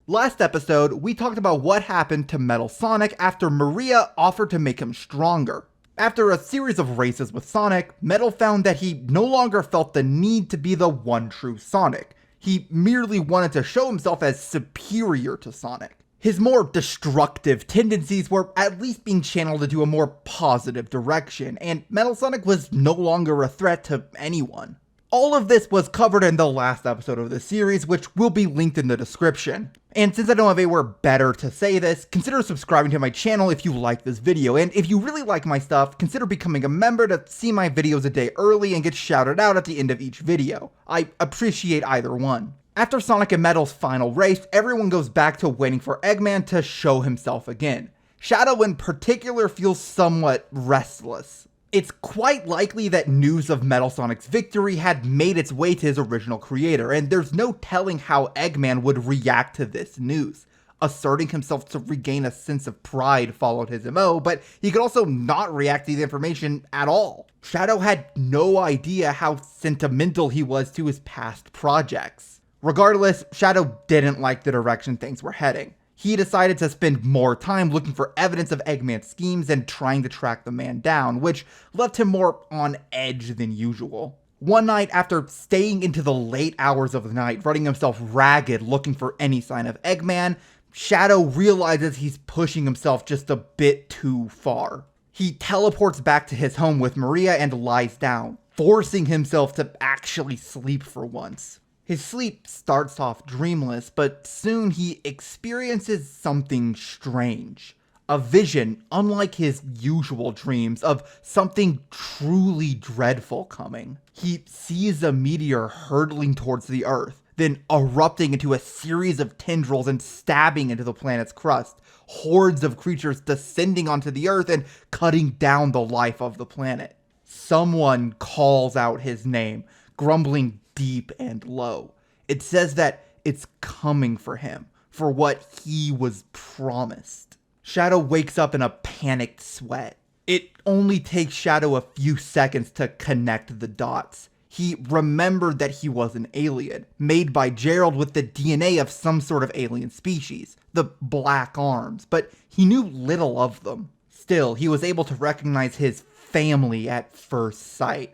Last episode, we talked about what happened to Metal Sonic after Maria offered to make him stronger. After a series of races with Sonic, Metal found that he no longer felt the need to be the one true Sonic. He merely wanted to show himself as superior to Sonic. His more destructive tendencies were at least being channeled into a more positive direction, and Metal Sonic was no longer a threat to anyone. All of this was covered in the last episode of the series, which will be linked in the description. And since I don't have anywhere better to say this, consider subscribing to my channel if you like this video, and if you really like my stuff, consider becoming a member to see my videos a day early and get shouted out at the end of each video. I appreciate either one. After Sonic and Metal's final race, everyone goes back to waiting for Eggman to show himself again. Shadow in particular feels somewhat restless. It's quite likely that news of Metal Sonic's victory had made its way to his original creator, and there's no telling how Eggman would react to this news. Asserting himself to regain a sense of pride followed his MO, but he could also not react to the information at all. Shadow had no idea how sentimental he was to his past projects. Regardless, Shadow didn't like the direction things were heading. He decided to spend more time looking for evidence of Eggman's schemes and trying to track the man down, which left him more on edge than usual. One night, after staying into the late hours of the night, running himself ragged looking for any sign of Eggman, Shadow realizes he's pushing himself just a bit too far. He teleports back to his home with Maria and lies down, forcing himself to actually sleep for once. His sleep starts off dreamless, but soon he experiences something strange. A vision, unlike his usual dreams, of something truly dreadful coming. He sees a meteor hurtling towards the Earth, then erupting into a series of tendrils and stabbing into the planet's crust. Hordes of creatures descending onto the Earth and cutting down the life of the planet. Someone calls out his name, grumbling deep and low. It says that it's coming for him, for what he was promised. Shadow wakes up in a panicked sweat. It only takes Shadow a few seconds to connect the dots. He remembered that he was an alien, made by Gerald with the DNA of some sort of alien species, the Black Arms, but he knew little of them. Still, he was able to recognize his family at first sight.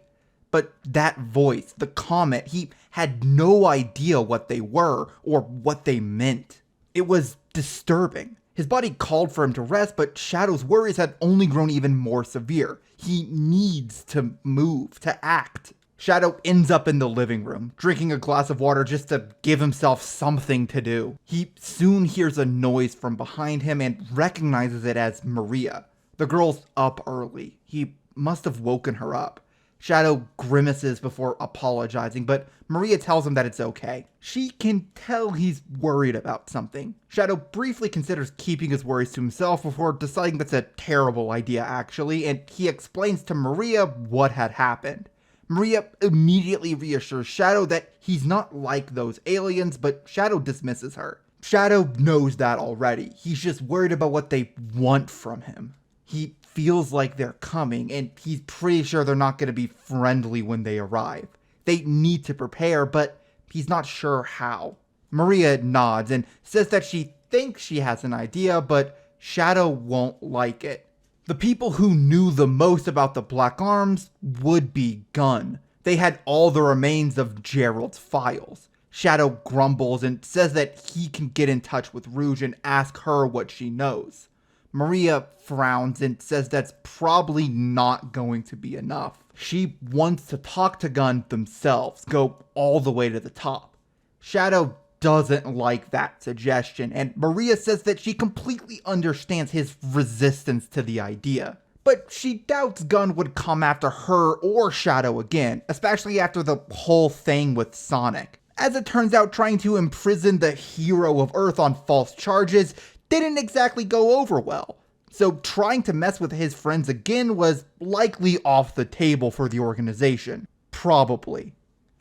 But that voice, the comet, he had no idea what they were or what they meant. It was disturbing. His body called for him to rest, but Shadow's worries had only grown even more severe. He needs to move, to act. Shadow ends up in the living room, drinking a glass of water just to give himself something to do. He soon hears a noise from behind him and recognizes it as Maria. The girl's up early. He must have woken her up. Shadow grimaces before apologizing, but Maria tells him that it's okay. She can tell he's worried about something. Shadow briefly considers keeping his worries to himself before deciding that's a terrible idea actually, and he explains to Maria what had happened. Maria immediately reassures Shadow that he's not like those aliens, but Shadow dismisses her. Shadow knows that already. He's just worried about what they want from him. He feels like they're coming, and he's pretty sure they're not going to be friendly when they arrive. They need to prepare, but he's not sure how. Maria nods and says that she thinks she has an idea, but Shadow won't like it. The people who knew the most about the Black Arms would be Gunn. They had all the remains of Gerald's files. Shadow grumbles and says that he can get in touch with Rouge and ask her what she knows. Maria frowns and says that's probably not going to be enough. She wants to talk to Gunn themselves, go all the way to the top. Shadow doesn't like that suggestion, and Maria says that she completely understands his resistance to the idea. But she doubts Gunn would come after her or Shadow again, especially after the whole thing with Sonic. As it turns out, trying to imprison the hero of Earth on false charges didn't exactly go over well. So trying to mess with his friends again was likely off the table for the organization. Probably.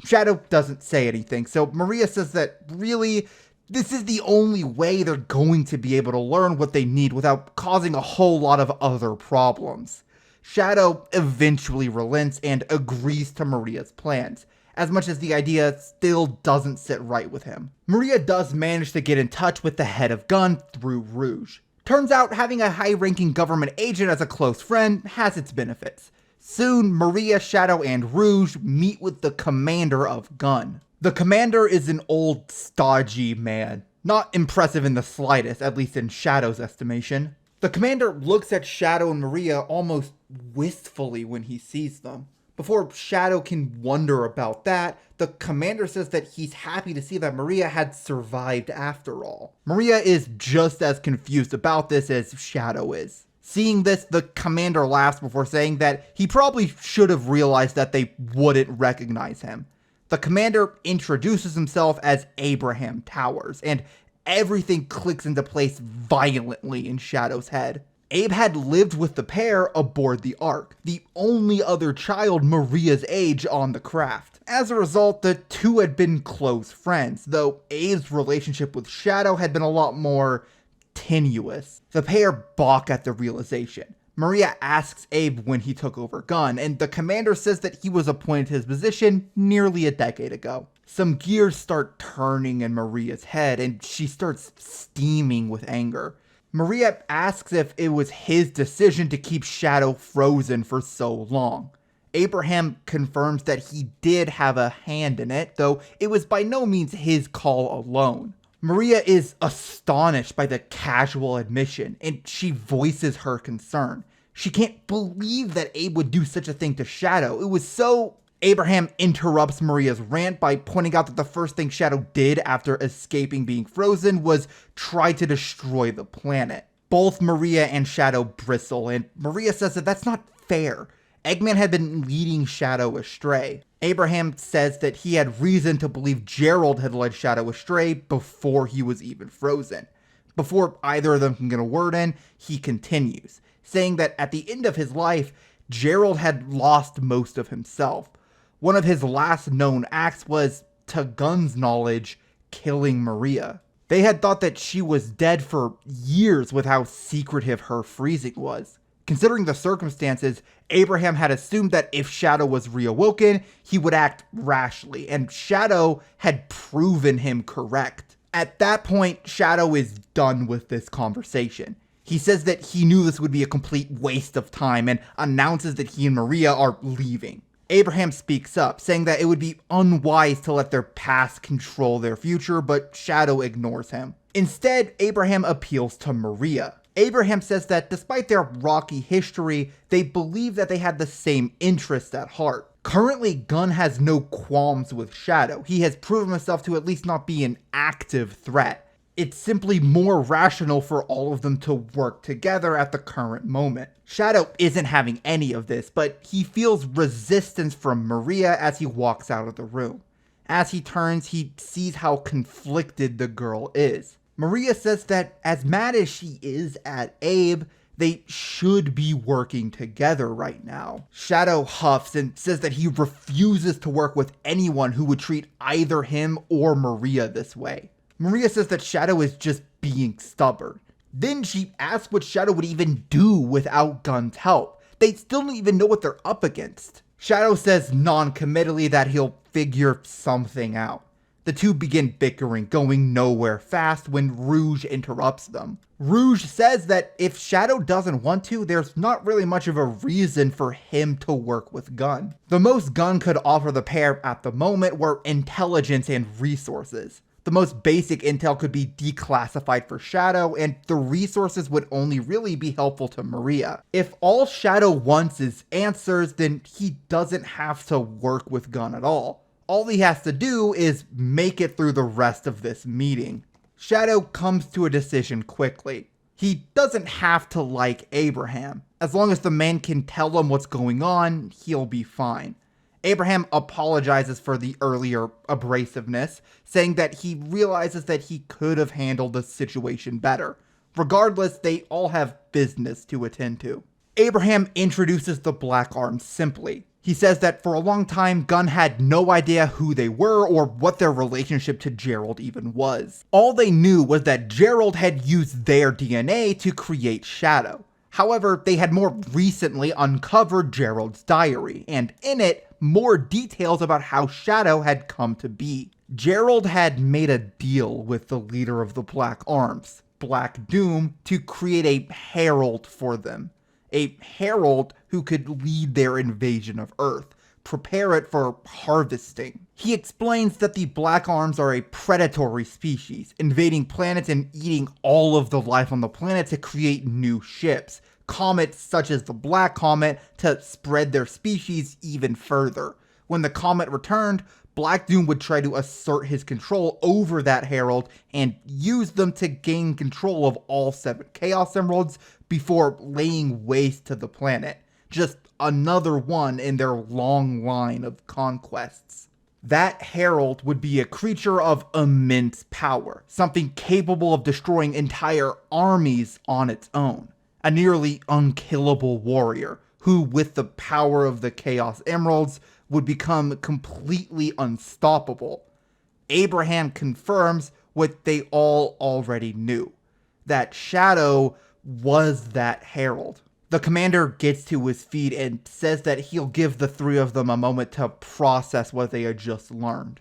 Shadow doesn't say anything, so Maria says that really, this is the only way they're going to be able to learn what they need without causing a whole lot of other problems. Shadow eventually relents and agrees to Maria's plans, as much as the idea still doesn't sit right with him. Maria does manage to get in touch with the head of Gun through Rouge. Turns out having a high-ranking government agent as a close friend has its benefits. Soon, Maria, Shadow, and Rouge meet with the commander of Gun. The commander is an old, stodgy man. Not impressive in the slightest, at least in Shadow's estimation. The commander looks at Shadow and Maria almost wistfully when he sees them. Before Shadow can wonder about that, the commander says that he's happy to see that Maria had survived after all. Maria is just as confused about this as Shadow is. Seeing this, the commander laughs before saying that he probably should have realized that they wouldn't recognize him. The commander introduces himself as Abraham Towers, and everything clicks into place violently in Shadow's head. Abe had lived with the pair aboard the Ark, the only other child Maria's age on the craft. As a result, the two had been close friends, though Abe's relationship with Shadow had been a lot more tenuous. The pair balk at the realization. Maria asks Abe when he took over Gun, and the commander says that he was appointed to his position nearly a decade ago. Some gears start turning in Maria's head, and she starts steaming with anger. Maria asks if it was his decision to keep Shadow frozen for so long. Abraham confirms that he did have a hand in it, though it was by no means his call alone. Maria is astonished by the casual admission, and she voices her concern. She can't believe that Abe would do such a thing to Shadow. It was so... Abraham interrupts Maria's rant by pointing out that the first thing Shadow did after escaping being frozen was try to destroy the planet. Both Maria and Shadow bristle, and Maria says that that's not fair. Eggman had been leading Shadow astray. Abraham says that he had reason to believe Gerald had led Shadow astray before he was even frozen. Before either of them can get a word in, he continues, saying that at the end of his life, Gerald had lost most of himself. One of his last known acts was, to Gun's knowledge, killing Maria. They had thought that she was dead for years with how secretive her freezing was. Considering the circumstances, Abraham had assumed that if Shadow was reawoken, he would act rashly, and Shadow had proven him correct. At that point, Shadow is done with this conversation. He says that he knew this would be a complete waste of time and announces that he and Maria are leaving. Abraham speaks up, saying that it would be unwise to let their past control their future, but Shadow ignores him. Instead, Abraham appeals to Maria. Abraham says that despite their rocky history, they believe that they had the same interests at heart. Currently, Gun has no qualms with Shadow. He has proven himself to at least not be an active threat. It's simply more rational for all of them to work together at the current moment. Shadow isn't having any of this, but he feels resistance from Maria as he walks out of the room. As he turns, he sees how conflicted the girl is. Maria says that as mad as she is at Abe, they should be working together right now. Shadow huffs and says that he refuses to work with anyone who would treat either him or Maria this way. Maria says that Shadow is just being stubborn. Then she asks what Shadow would even do without Gun's help. They still don't even know what they're up against. Shadow says non-committally that he'll figure something out. The two begin bickering, going nowhere fast when Rouge interrupts them. Rouge says that if Shadow doesn't want to, there's not really much of a reason for him to work with Gun. The most Gun could offer the pair at the moment were intelligence and resources. The most basic intel could be declassified for Shadow, and the resources would only really be helpful to Maria. If all Shadow wants is answers, then he doesn't have to work with Gun at all. All he has to do is make it through the rest of this meeting. Shadow comes to a decision quickly. He doesn't have to like Abraham. As long as the man can tell him what's going on, he'll be fine. Abraham apologizes for the earlier abrasiveness, saying that he realizes that he could have handled the situation better. Regardless, they all have business to attend to. Abraham introduces the Black Arms simply. He says that for a long time, Gun had no idea who they were or what their relationship to Gerald even was. All they knew was that Gerald had used their DNA to create Shadow. However, they had more recently uncovered Gerald's diary, and in it, more details about how Shadow had come to be. Gerald had made a deal with the leader of the Black Arms, Black Doom, to create a herald for them. A herald who could lead their invasion of Earth, prepare it for harvesting. He explains that the Black Arms are a predatory species, invading planets and eating all of the life on the planet to create new ships, comets such as the Black Comet, to spread their species even further. When the comet returned, Black Doom would try to assert his control over that herald and use them to gain control of all 7 Chaos Emeralds before laying waste to the planet. Just another one in their long line of conquests. That herald would be a creature of immense power, something capable of destroying entire armies on its own. A nearly unkillable warrior who, with the power of the Chaos Emeralds, would become completely unstoppable. Abraham confirms what they all already knew, that Shadow was that herald. The commander gets to his feet and says that he'll give the 3 of them a moment to process what they had just learned.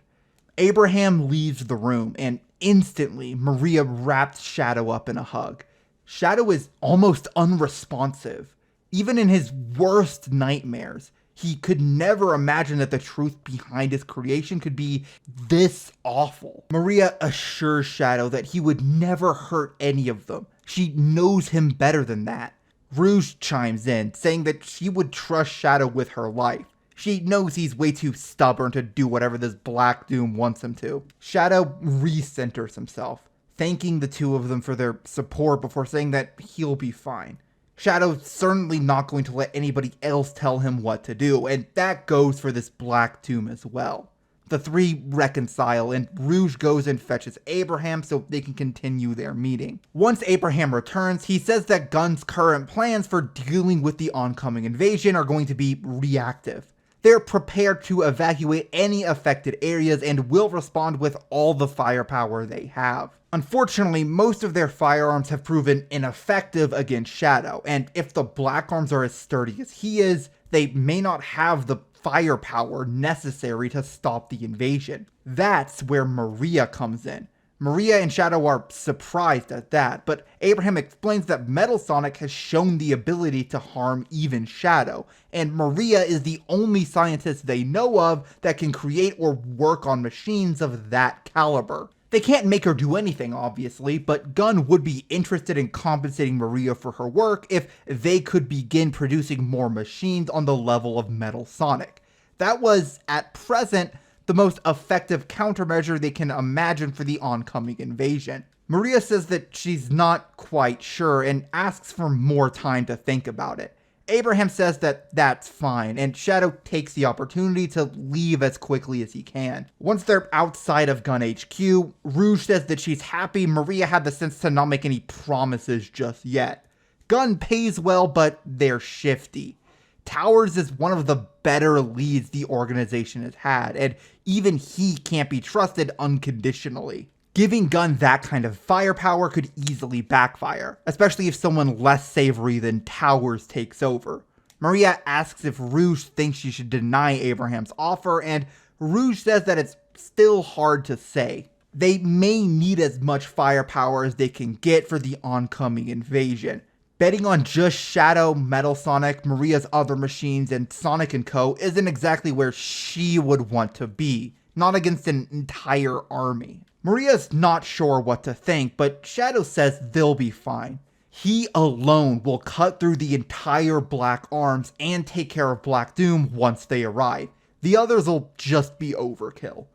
Abraham leaves the room, and instantly Maria wraps Shadow up in a hug. Shadow is almost unresponsive. Even in his worst nightmares, he could never imagine that the truth behind his creation could be this awful. Maria assures Shadow that he would never hurt any of them. She knows him better than that. Rouge chimes in, saying that she would trust Shadow with her life. She knows he's way too stubborn to do whatever this Black Doom wants him to. Shadow recenters himself, thanking the 2 of them for their support before saying that he'll be fine. Shadow's certainly not going to let anybody else tell him what to do, and that goes for this Black Doom as well. The 3 reconcile, and Rouge goes and fetches Abraham so they can continue their meeting. Once Abraham returns, he says that Gunn's current plans for dealing with the oncoming invasion are going to be reactive. They're prepared to evacuate any affected areas and will respond with all the firepower they have. Unfortunately, most of their firearms have proven ineffective against Shadow, and if the Black Arms are as sturdy as he is, they may not have the firepower necessary to stop the invasion. That's where Maria comes in. Maria and Shadow are surprised at that, but Abraham explains that Metal Sonic has shown the ability to harm even Shadow, and Maria is the only scientist they know of that can create or work on machines of that caliber. They can't make her do anything, obviously, but Gunn would be interested in compensating Maria for her work if they could begin producing more machines on the level of Metal Sonic. That was, at present, the most effective countermeasure they can imagine for the oncoming invasion. Maria says that she's not quite sure and asks for more time to think about it. Abraham says that that's fine, and Shadow takes the opportunity to leave as quickly as he can. Once they're outside of Gun HQ, Rouge says that she's happy Maria had the sense to not make any promises just yet. Gun pays well, but they're shifty. Towers is one of the better leads the organization has had, and even he can't be trusted unconditionally. Giving Gunn that kind of firepower could easily backfire, especially if someone less savory than Towers takes over. Maria asks if Rouge thinks she should deny Abraham's offer, and Rouge says that it's still hard to say. They may need as much firepower as they can get for the oncoming invasion. Betting on just Shadow, Metal Sonic, Maria's other machines, and Sonic & Co. isn't exactly where she would want to be, not against an entire army. Maria's not sure what to think, but Shadow says they'll be fine. He alone will cut through the entire Black Arms and take care of Black Doom once they arrive. The others will just be overkill.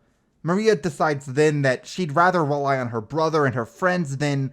Maria decides then that she'd rather rely on her brother and her friends than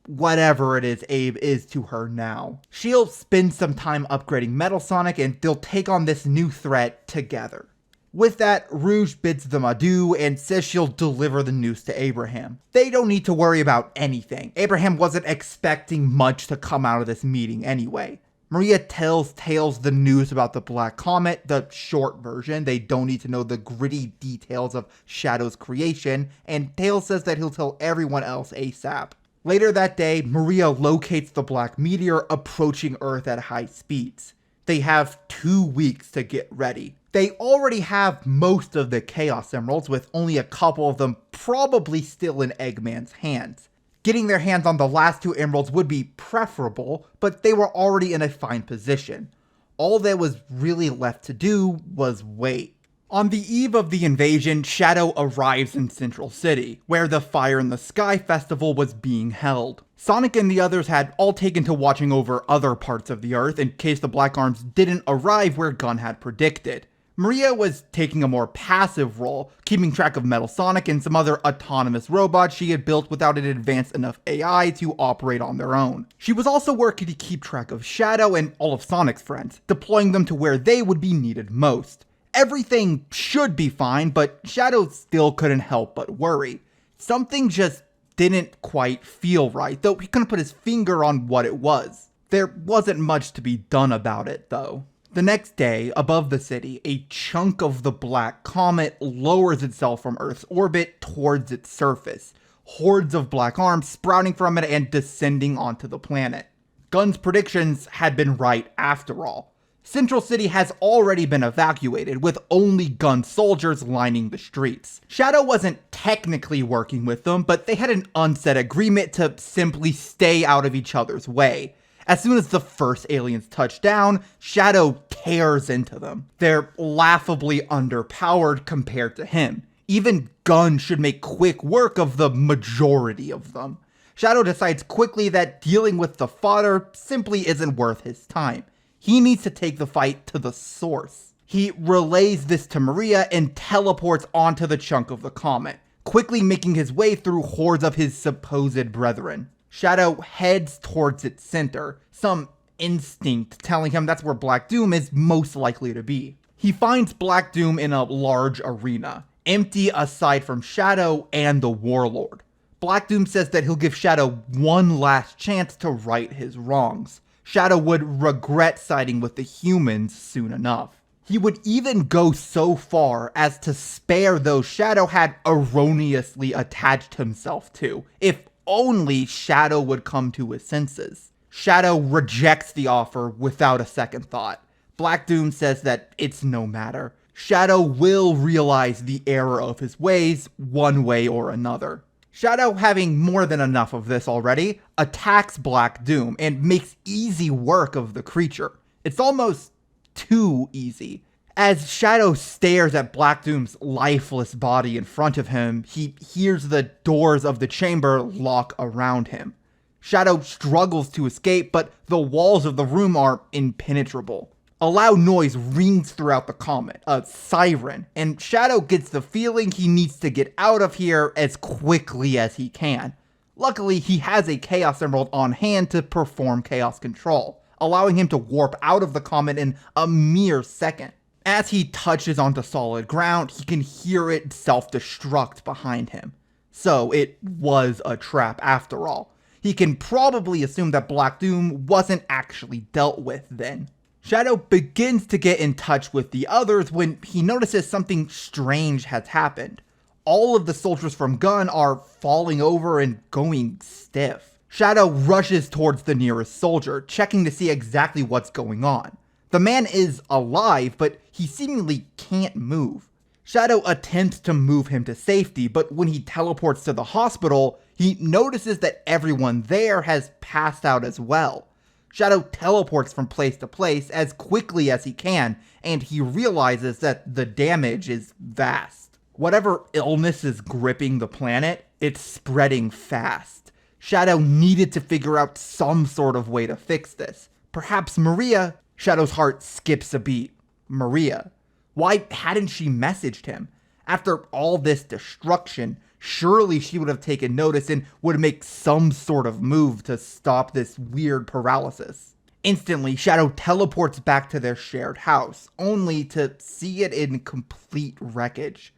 whatever it is Abe is to her now. She'll spend some time upgrading Metal Sonic and they'll take on this new threat together. With that, Rouge bids them adieu and says she'll deliver the news to Abraham. They don't need to worry about anything. Abraham wasn't expecting much to come out of this meeting anyway. Maria tells Tails the news about the Black Comet, the short version. They don't need to know the gritty details of Shadow's creation, and Tails says that he'll tell everyone else ASAP. Later that day, Maria locates the black meteor approaching Earth at high speeds. They have 2 weeks to get ready. They already have most of the Chaos Emeralds, with only a couple of them probably still in Eggman's hands. Getting their hands on the last 2 emeralds would be preferable, but they were already in a fine position. All that was really left to do was wait. On the eve of the invasion, Shadow arrives in Central City, where the Fire in the Sky festival was being held. Sonic and the others had all taken to watching over other parts of the Earth in case the Black Arms didn't arrive where Gunn had predicted. Maria was taking a more passive role, keeping track of Metal Sonic and some other autonomous robots she had built without an advanced enough AI to operate on their own. She was also working to keep track of Shadow and all of Sonic's friends, deploying them to where they would be needed most. Everything should be fine, but Shadow still couldn't help but worry. Something just didn't quite feel right, though he couldn't put his finger on what it was. There wasn't much to be done about it, though. The next day, above the city, a chunk of the black comet lowers itself from Earth's orbit towards its surface, hordes of black arms sprouting from it and descending onto the planet. Gunn's predictions had been right after all. Central City has already been evacuated, with only Gunn soldiers lining the streets. Shadow wasn't technically working with them, but they had an unsaid agreement to simply stay out of each other's way. As soon as the first aliens touch down, Shadow tears into them. They're laughably underpowered compared to him. Even Gunn should make quick work of the majority of them. Shadow decides quickly that dealing with the fodder simply isn't worth his time. He needs to take the fight to the source. He relays this to Maria and teleports onto the chunk of the comet, quickly making his way through hordes of his supposed brethren. Shadow heads towards its center, some instinct telling him that's where Black Doom is most likely to be. He finds Black Doom in a large arena, empty aside from Shadow and the Warlord. Black Doom says that he'll give Shadow one last chance to right his wrongs. Shadow would regret siding with the humans soon enough. He would even go so far as to spare those Shadow had erroneously attached himself to, if only Shadow would come to his senses. Shadow rejects the offer without a second thought. Black Doom says that it's no matter. Shadow will realize the error of his ways one way or another. Shadow, having more than enough of this already, attacks Black Doom and makes easy work of the creature. It's almost too easy. As Shadow stares at Black Doom's lifeless body in front of him, he hears the doors of the chamber lock around him. Shadow struggles to escape, but the walls of the room are impenetrable. A loud noise rings throughout the comet, a siren, and Shadow gets the feeling he needs to get out of here as quickly as he can. Luckily, he has a Chaos Emerald on hand to perform Chaos Control, allowing him to warp out of the comet in a mere second. As he touches onto solid ground, he can hear it self-destruct behind him. So it was a trap after all. He can probably assume that Black Doom wasn't actually dealt with then. Shadow begins to get in touch with the others when he notices something strange has happened. All of the soldiers from Gunn are falling over and going stiff. Shadow rushes towards the nearest soldier, checking to see exactly what's going on. The man is alive, but he seemingly can't move. Shadow attempts to move him to safety, but when he teleports to the hospital, he notices that everyone there has passed out as well. Shadow teleports from place to place as quickly as he can, and he realizes that the damage is vast. Whatever illness is gripping the planet, it's spreading fast. Shadow needed to figure out some sort of way to fix this. Perhaps Maria. Shadow's heart skips a beat. Maria. Why hadn't she messaged him? After all this destruction, surely she would have taken notice and would make some sort of move to stop this weird paralysis. Instantly, Shadow teleports back to their shared house, only to see it in complete wreckage.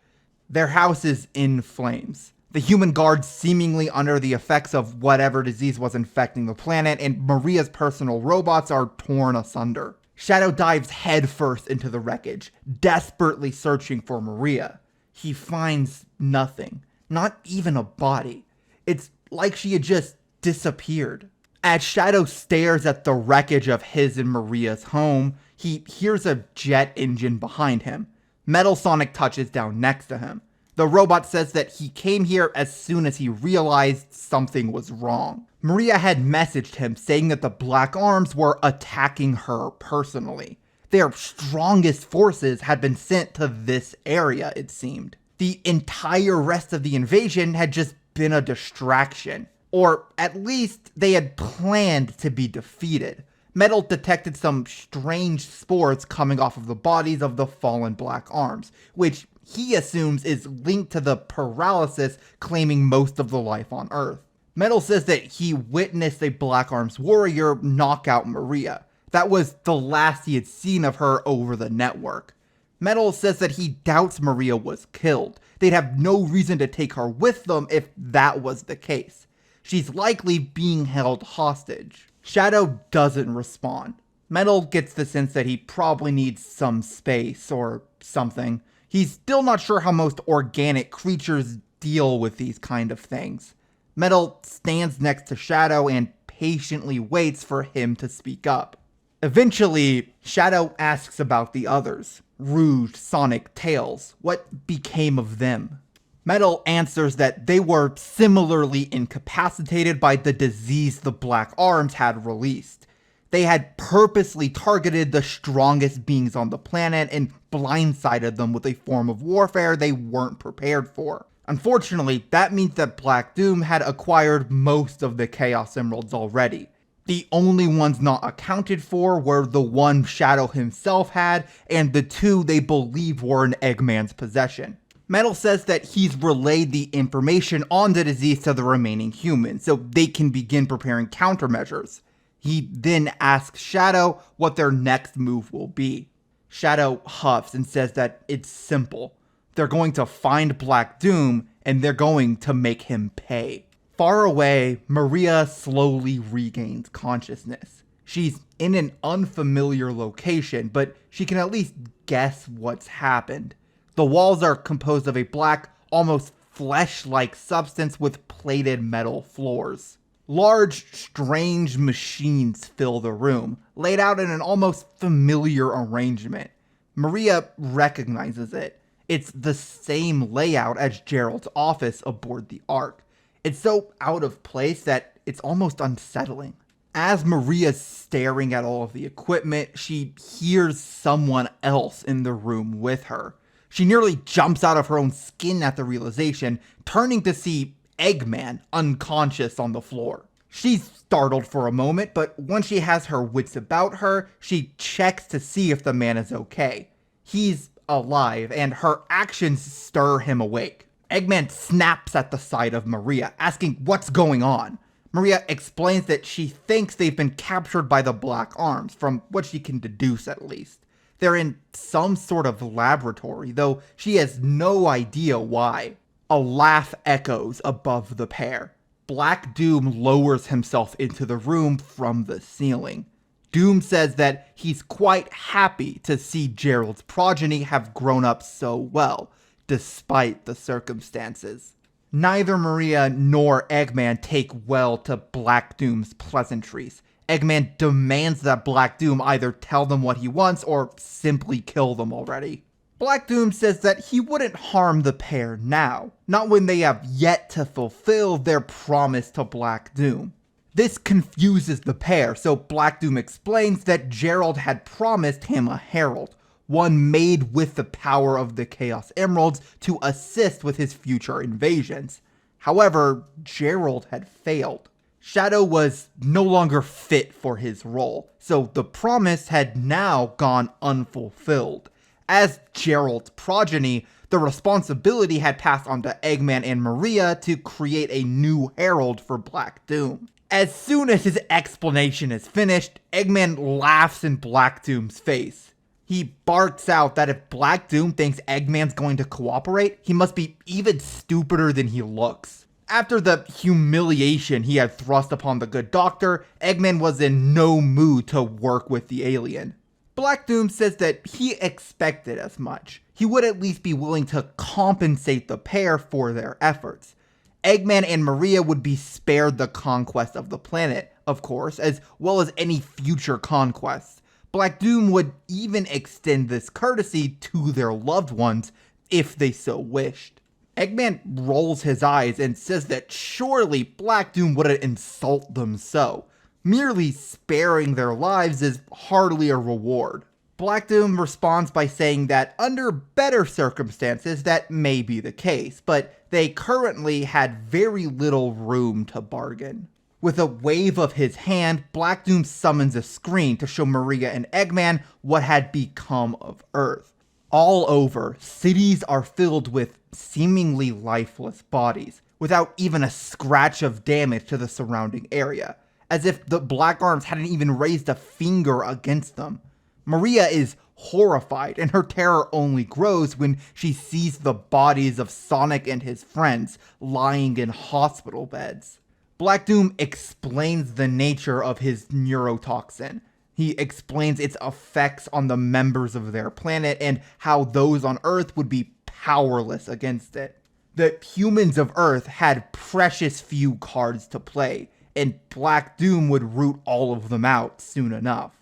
Their house is in flames. The human guards seemingly under the effects of whatever disease was infecting the planet, and Maria's personal robots are torn asunder. Shadow dives headfirst into the wreckage, desperately searching for Maria. He finds nothing. Not even a body. It's like she had just disappeared. As Shadow stares at the wreckage of his and Maria's home, he hears a jet engine behind him. Metal Sonic touches down next to him. The robot says that he came here as soon as he realized something was wrong. Maria had messaged him saying that the Black Arms were attacking her personally. Their strongest forces had been sent to this area, it seemed. The entire rest of the invasion had just been a distraction. Or at least they had planned to be defeated. Metal detected some strange spores coming off of the bodies of the fallen Black Arms, which he assumes is linked to the Paralysis claiming most of the life on Earth. Metal says that he witnessed a Black Arms warrior knock out Maria. That was the last he had seen of her over the network. Metal says that he doubts Maria was killed. They'd have no reason to take her with them if that was the case. She's likely being held hostage. Shadow doesn't respond. Metal gets the sense that he probably needs some space or something. He's still not sure how most organic creatures deal with these kind of things. Metal stands next to Shadow and patiently waits for him to speak up. Eventually, Shadow asks about the others. Rouge, Sonic, Tails. What became of them? Metal answers that they were similarly incapacitated by the disease the Black Arms had released. They had purposely targeted the strongest beings on the planet and blindsided them with a form of warfare they weren't prepared for. Unfortunately, that means that Black Doom had acquired most of the Chaos Emeralds already. The only ones not accounted for were the one Shadow himself had and the two they believe were in Eggman's possession. Metal says that he's relayed the information on the disease to the remaining humans so they can begin preparing countermeasures. He then asks Shadow what their next move will be. Shadow huffs and says that it's simple. They're going to find Black Doom and they're going to make him pay. Far away, Maria slowly regains consciousness. She's in an unfamiliar location, but she can at least guess what's happened. The walls are composed of a black, almost flesh-like substance with plated metal floors. Large, strange machines fill the room, laid out in an almost familiar arrangement. Maria recognizes it. It's the same layout as Gerald's office aboard the Ark. It's so out of place that it's almost unsettling. As Maria's staring at all of the equipment, she hears someone else in the room with her. She nearly jumps out of her own skin at the realization, turning to see Eggman unconscious on the floor. She's startled for a moment, but once she has her wits about her, she checks to see if the man is okay. He's alive, and her actions stir him awake. Eggman snaps at the sight of Maria, asking what's going on. Maria explains that she thinks they've been captured by the Black Arms, from what she can deduce at least. They're in some sort of laboratory, though she has no idea why. A laugh echoes above the pair. Black Doom lowers himself into the room from the ceiling. Doom says that he's quite happy to see Gerald's progeny have grown up so well, despite the circumstances. Neither Maria nor Eggman take well to Black Doom's pleasantries. Eggman demands that Black Doom either tell them what he wants or simply kill them already. Black Doom says that he wouldn't harm the pair now, not when they have yet to fulfill their promise to Black Doom. This confuses the pair, so Black Doom explains that Gerald had promised him a herald, one made with the power of the Chaos Emeralds to assist with his future invasions. However, Gerald had failed. Shadow was no longer fit for his role, so the promise had now gone unfulfilled. As Gerald's progeny, the responsibility had passed on to Eggman and Maria to create a new herald for Black Doom. As soon as his explanation is finished, Eggman laughs in Black Doom's face. He barks out that if Black Doom thinks Eggman's going to cooperate, he must be even stupider than he looks. After the humiliation he had thrust upon the good doctor, Eggman was in no mood to work with the alien. Black Doom says that he expected as much. He would at least be willing to compensate the pair for their efforts. Eggman and Maria would be spared the conquest of the planet, of course, as well as any future conquests. Black Doom would even extend this courtesy to their loved ones if they so wished. Eggman rolls his eyes and says that surely Black Doom wouldn't insult them so. Merely sparing their lives is hardly a reward. Black Doom responds by saying that under better circumstances that may be the case, but they currently had very little room to bargain. With a wave of his hand, Black Doom summons a screen to show Maria and Eggman what had become of Earth. All over, cities are filled with seemingly lifeless bodies, without even a scratch of damage to the surrounding area, as if the Black Arms hadn't even raised a finger against them. Maria is horrified, and her terror only grows when she sees the bodies of Sonic and his friends lying in hospital beds. Black Doom explains the nature of his neurotoxin. He explains its effects on the members of their planet and how those on Earth would be powerless against it. The humans of Earth had precious few cards to play, and Black Doom would root all of them out soon enough.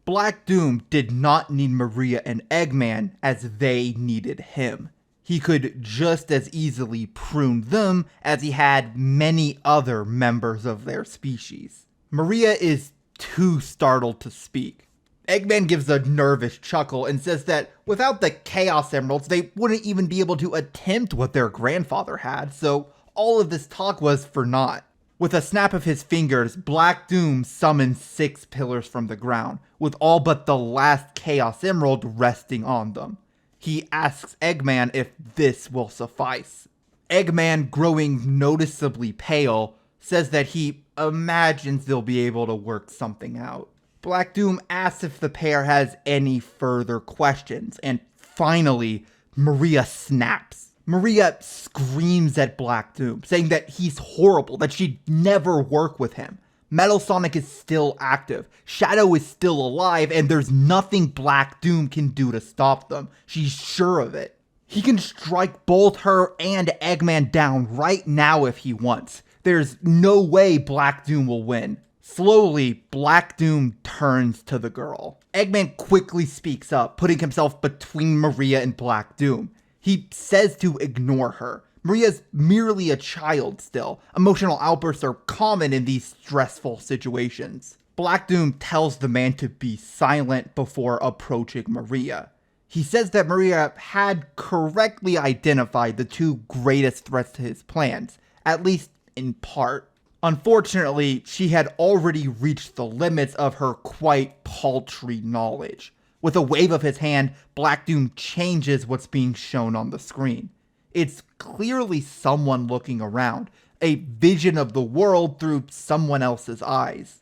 Black Doom did not need Maria and Eggman as they needed him. He could just as easily prune them as he had many other members of their species. Maria is too startled to speak. Eggman gives a nervous chuckle and says that without the Chaos Emeralds, they wouldn't even be able to attempt what their grandfather had, so all of this talk was for naught. With a snap of his fingers, Black Doom summons 6 pillars from the ground, with all but the last Chaos Emerald resting on them. He asks Eggman if this will suffice. Eggman, growing noticeably pale, says that he imagines they'll be able to work something out. Black Doom asks if the pair has any further questions, and finally, Maria snaps. Maria screams at Black Doom, saying that he's horrible, that she'd never work with him. Metal Sonic is still active, Shadow is still alive, and there's nothing Black Doom can do to stop them. She's sure of it. He can strike both her and Eggman down right now if he wants. There's no way Black Doom will win. Slowly, Black Doom turns to the girl. Eggman quickly speaks up, putting himself between Maria and Black Doom. He says to ignore her. Maria's merely a child still. Emotional outbursts are common in these stressful situations. Black Doom tells the man to be silent before approaching Maria. He says that Maria had correctly identified the 2 greatest threats to his plans, at least in part. Unfortunately, she had already reached the limits of her quite paltry knowledge. With a wave of his hand, Black Doom changes what's being shown on the screen. It's clearly someone looking around, a vision of the world through someone else's eyes.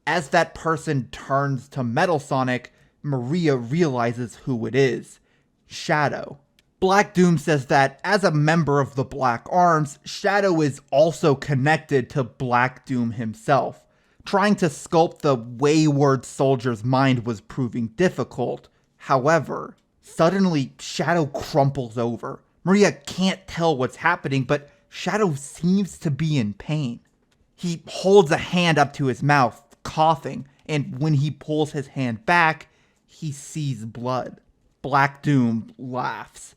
As that person turns to Metal Sonic, Maria realizes who it is: Shadow. Black Doom says that as a member of the Black Arms, Shadow is also connected to Black Doom himself. Trying to sculpt the wayward soldier's mind was proving difficult. However, suddenly Shadow crumples over. Maria can't tell what's happening, but Shadow seems to be in pain. He holds a hand up to his mouth, coughing, and when he pulls his hand back, he sees blood. Black Doom laughs.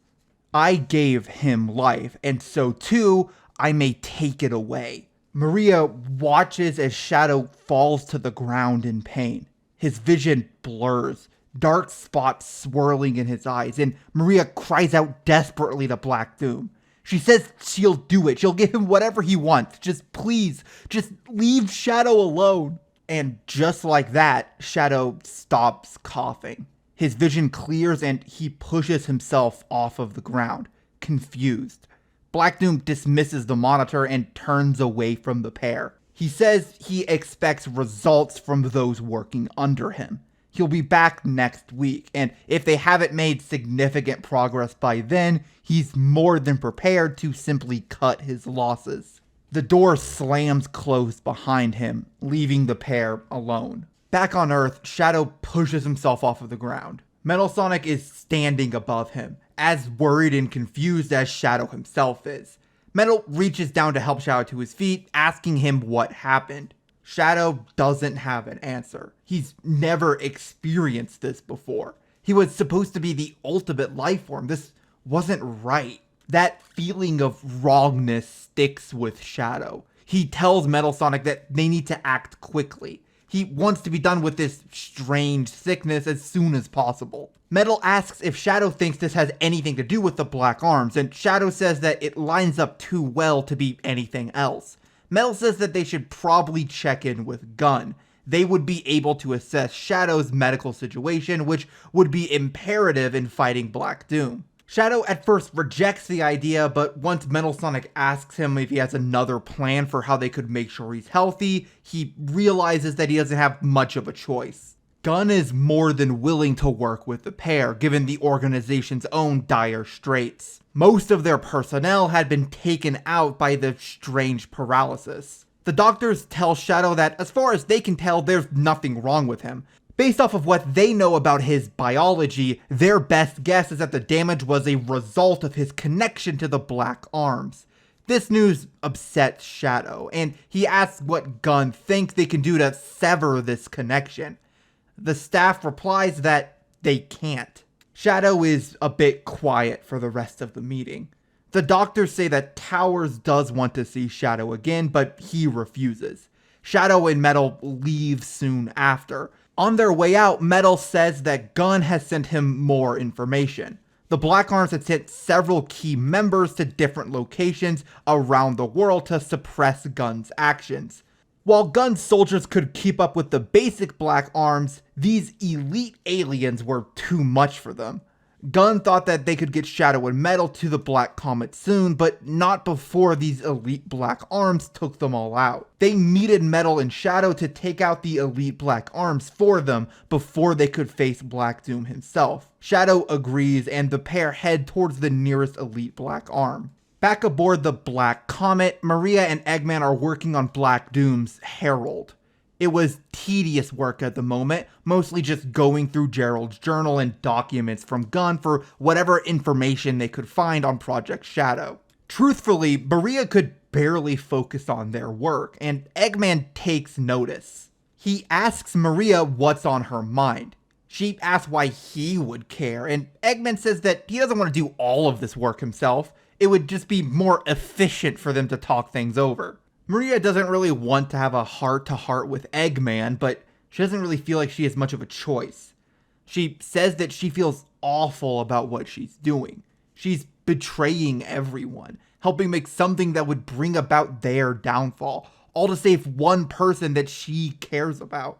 I gave him life, and so too, I may take it away. Maria watches as Shadow falls to the ground in pain. His vision blurs, dark spots swirling in his eyes, and Maria cries out desperately to Black Doom. She says she'll do it. She'll give him whatever he wants. Please, just leave Shadow alone. And just like that, Shadow stops coughing. His vision clears and he pushes himself off of the ground, confused. Black Doom dismisses the monitor and turns away from the pair. He says he expects results from those working under him. He'll be back next week, and if they haven't made significant progress by then, he's more than prepared to simply cut his losses. The door slams closed behind him, leaving the pair alone. Back on Earth, Shadow pushes himself off of the ground. Metal Sonic is standing above him, as worried and confused as Shadow himself is. Metal reaches down to help Shadow to his feet, asking him what happened. Shadow doesn't have an answer. He's never experienced this before. He was supposed to be the ultimate life form. This wasn't right. That feeling of wrongness sticks with Shadow. He tells Metal Sonic that they need to act quickly. He wants to be done with this strange sickness as soon as possible. Metal asks if Shadow thinks this has anything to do with the Black Arms, and Shadow says that it lines up too well to be anything else. Metal says that they should probably check in with Gunn. They would be able to assess Shadow's medical situation, which would be imperative in fighting Black Doom. Shadow at first rejects the idea, but once Metal Sonic asks him if he has another plan for how they could make sure he's healthy, he realizes that he doesn't have much of a choice. Gunn is more than willing to work with the pair, given the organization's own dire straits. Most of their personnel had been taken out by the strange paralysis. The doctors tell Shadow that, as far as they can tell, there's nothing wrong with him. Based off of what they know about his biology, their best guess is that the damage was a result of his connection to the Black Arms. This news upsets Shadow, and he asks what Gunn thinks they can do to sever this connection. The staff replies that they can't. Shadow is a bit quiet for the rest of the meeting. The doctors say that Towers does want to see Shadow again, but he refuses. Shadow and Metal leave soon after. On their way out, Metal says that Gunn has sent him more information. The Black Arms had sent several key members to different locations around the world to suppress Gunn's actions. While Gunn's soldiers could keep up with the basic Black Arms, these elite aliens were too much for them. Gunn thought that they could get Shadow and Metal to the Black Comet soon, but not before these elite Black Arms took them all out. They needed Metal and Shadow to take out the elite Black Arms for them before they could face Black Doom himself. Shadow agrees, and the pair head towards the nearest elite Black Arm. Back aboard the Black Comet, Maria and Eggman are working on Black Doom's herald. It was tedious work at the moment, mostly just going through Gerald's journal and documents from Gunn for whatever information they could find on Project Shadow. Truthfully, Maria could barely focus on their work, and Eggman takes notice. He asks Maria what's on her mind. She asks why he would care, and Eggman says that he doesn't want to do all of this work himself. It would just be more efficient for them to talk things over. Maria doesn't really want to have a heart-to-heart with Eggman, but she doesn't really feel like she has much of a choice. She says that she feels awful about what she's doing. She's betraying everyone, helping make something that would bring about their downfall, all to save one person that she cares about.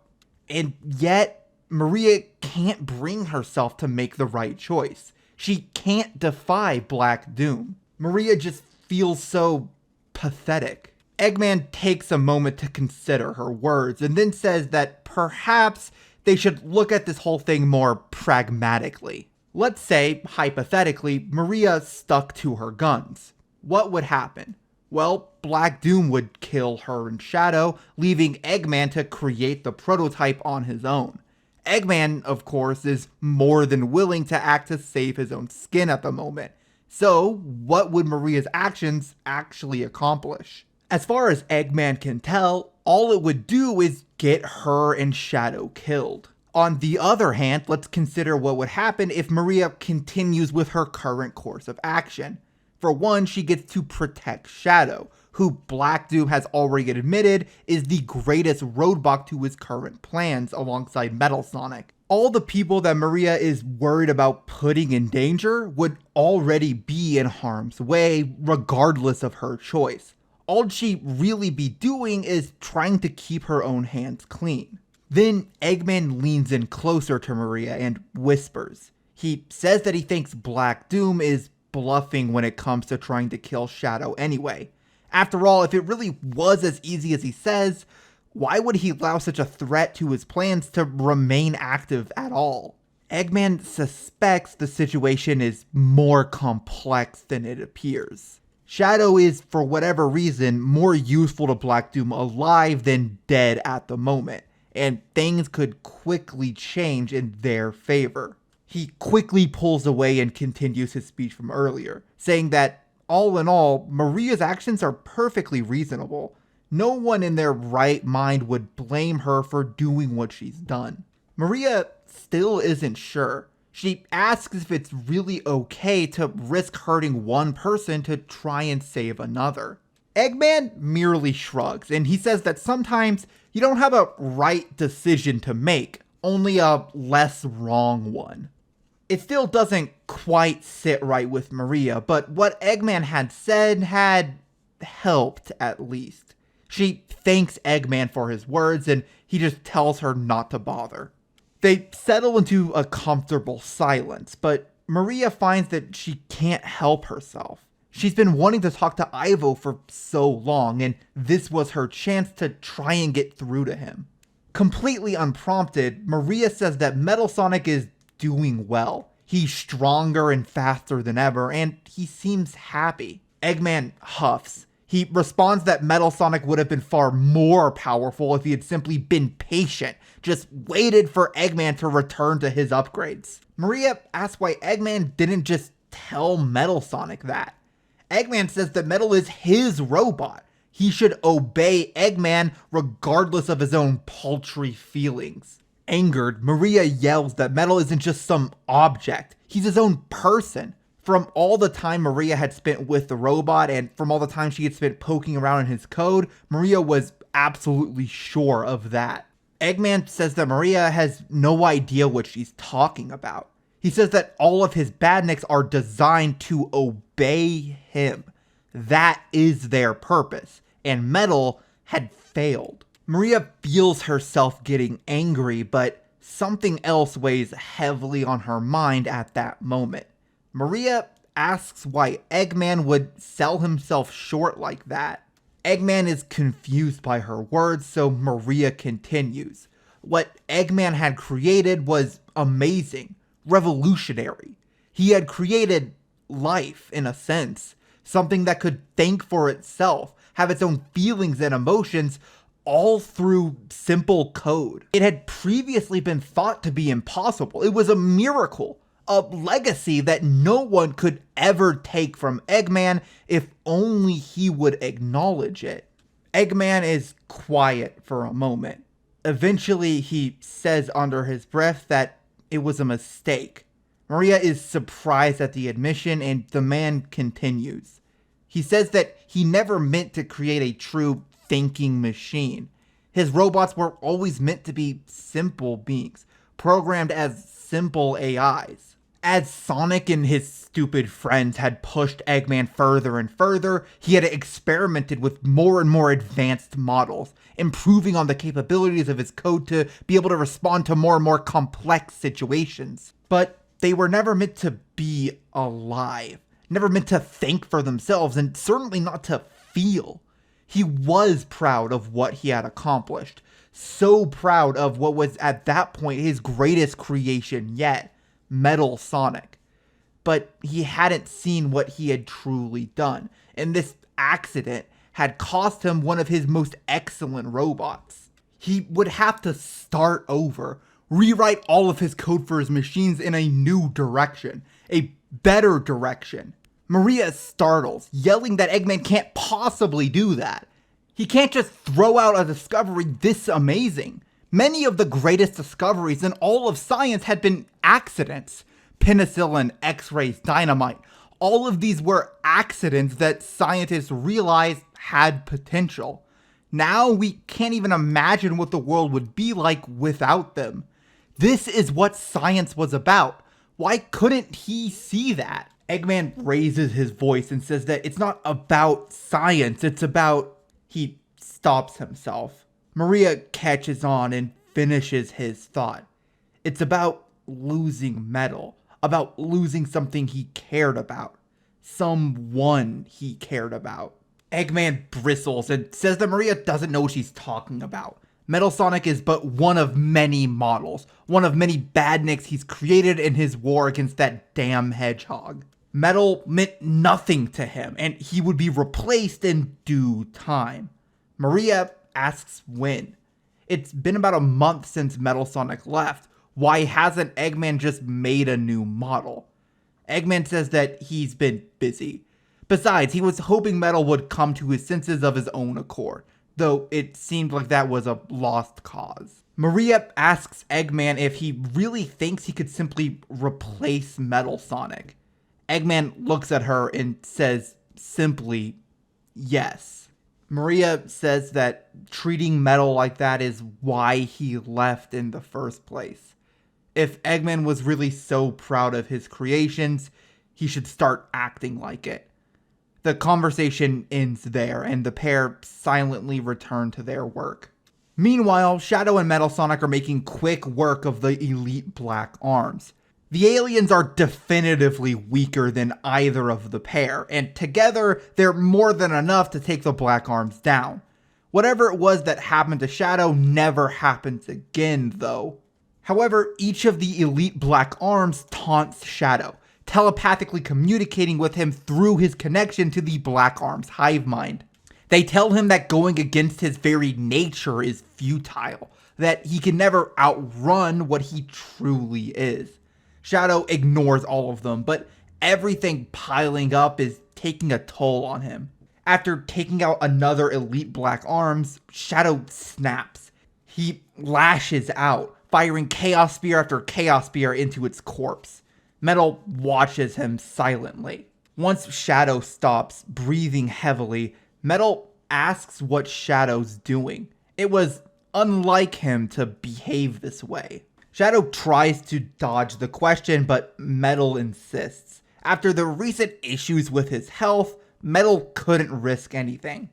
And yet, Maria can't bring herself to make the right choice. She can't defy Black Doom. Maria just feels so pathetic. Eggman takes a moment to consider her words and then says that perhaps they should look at this whole thing more pragmatically. Let's say, hypothetically, Maria stuck to her guns. What would happen? Well, Black Doom would kill her and Shadow, leaving Eggman to create the prototype on his own. Eggman, of course, is more than willing to act to save his own skin at the moment. So, what would Maria's actions actually accomplish? As far as Eggman can tell, all it would do is get her and Shadow killed. On the other hand, let's consider what would happen if Maria continues with her current course of action. For one, she gets to protect Shadow, who Black Doom has already admitted is the greatest roadblock to his current plans alongside Metal Sonic. All the people that Maria is worried about putting in danger would already be in harm's way, regardless of her choice. All she'd really be doing is trying to keep her own hands clean. Then Eggman leans in closer to Maria and whispers. He says that he thinks Black Doom is bluffing when it comes to trying to kill Shadow anyway. After all, if it really was as easy as he says, why would he allow such a threat to his plans to remain active at all? Eggman suspects the situation is more complex than it appears. Shadow is, for whatever reason, more useful to Black Doom alive than dead at the moment, and things could quickly change in their favor. He quickly pulls away and continues his speech from earlier, saying that all in all, Maria's actions are perfectly reasonable. No one in their right mind would blame her for doing what she's done. Maria still isn't sure. She asks if it's really okay to risk hurting one person to try and save another. Eggman merely shrugs, and he says that sometimes you don't have a right decision to make, only a less wrong one. It still doesn't quite sit right with Maria, but what Eggman had said had helped at least. She thanks Eggman for his words, and he just tells her not to bother. They settle into a comfortable silence, but Maria finds that she can't help herself. She's been wanting to talk to Ivo for so long, and this was her chance to try and get through to him. Completely unprompted, Maria says that Metal Sonic is doing well. He's stronger and faster than ever, and he seems happy. Eggman huffs. He responds that Metal Sonic would have been far more powerful if he had simply been patient, just waited for Eggman to return to his upgrades. Maria asks why Eggman didn't just tell Metal Sonic that. Eggman says that Metal is his robot. He should obey Eggman regardless of his own paltry feelings. Angered, Maria yells that Metal isn't just some object. He's his own person. From all the time Maria had spent with the robot and from all the time she had spent poking around in his code, Maria was absolutely sure of that. Eggman says that Maria has no idea what she's talking about. He says that all of his badniks are designed to obey him. That is their purpose, and Metal had failed. Maria feels herself getting angry, but something else weighs heavily on her mind at that moment. Maria asks why Eggman would sell himself short like that. Eggman is confused by her words, so Maria continues. What Eggman had created was amazing, revolutionary. He had created life, in a sense, something that could think for itself, have its own feelings and emotions, all through simple code. It had previously been thought to be impossible. It was a miracle. A legacy that no one could ever take from Eggman if only he would acknowledge it. Eggman is quiet for a moment. Eventually, he says under his breath that it was a mistake. Maria is surprised at the admission, and the man continues. He says that he never meant to create a true thinking machine. His robots were always meant to be simple beings, programmed as simple AIs. As Sonic and his stupid friends had pushed Eggman further and further, he had experimented with more and more advanced models, improving on the capabilities of his code to be able to respond to more and more complex situations. But they were never meant to be alive, never meant to think for themselves, and certainly not to feel. He was proud of what he had accomplished, so proud of what was at that point his greatest creation yet. Metal Sonic. But he hadn't seen what he had truly done, and this accident had cost him one of his most excellent robots. He would have to start over, rewrite all of his code for his machines in a new direction, a better direction. Maria startles, yelling that Eggman can't possibly do that. He can't just throw out a discovery this amazing. Many of the greatest discoveries in all of science had been accidents. Penicillin, X-rays, dynamite. All of these were accidents that scientists realized had potential. Now we can't even imagine what the world would be like without them. This is what science was about. Why couldn't he see that? Eggman raises his voice and says that it's not about science, it's about... He stops himself. Maria catches on and finishes his thought. It's about losing Metal, about losing something he cared about, someone he cared about. Eggman bristles and says that Maria doesn't know what she's talking about. Metal Sonic is but one of many models, one of many badniks he's created in his war against that damn hedgehog. Metal meant nothing to him, and he would be replaced in due time. Maria asks when. It's been about a month since Metal Sonic left. Why hasn't Eggman just made a new model? Eggman says that he's been busy. Besides, he was hoping Metal would come to his senses of his own accord, though it seemed like that was a lost cause. Maria asks Eggman if he really thinks he could simply replace Metal Sonic. Eggman looks at her and says simply, yes. Maria says that treating Metal like that is why he left in the first place. If Eggman was really so proud of his creations, he should start acting like it. The conversation ends there, and the pair silently return to their work. Meanwhile, Shadow and Metal Sonic are making quick work of the elite black arms. The aliens are definitively weaker than either of the pair, and together they're more than enough to take the black arms down. Whatever it was that happened to Shadow never happens again, though. However, each of the elite black arms taunts Shadow, telepathically communicating with him through his connection to the Black Arm's hive mind. They tell him that going against his very nature is futile, that he can never outrun what he truly is. Shadow ignores all of them, but everything piling up is taking a toll on him. After taking out another elite black arms, Shadow snaps. He lashes out, firing Chaos Spear after Chaos Spear into its corpse. Metal watches him silently. Once Shadow stops, breathing heavily, Metal asks what Shadow's doing. It was unlike him to behave this way. Shadow tries to dodge the question, but Metal insists. After the recent issues with his health, Metal couldn't risk anything.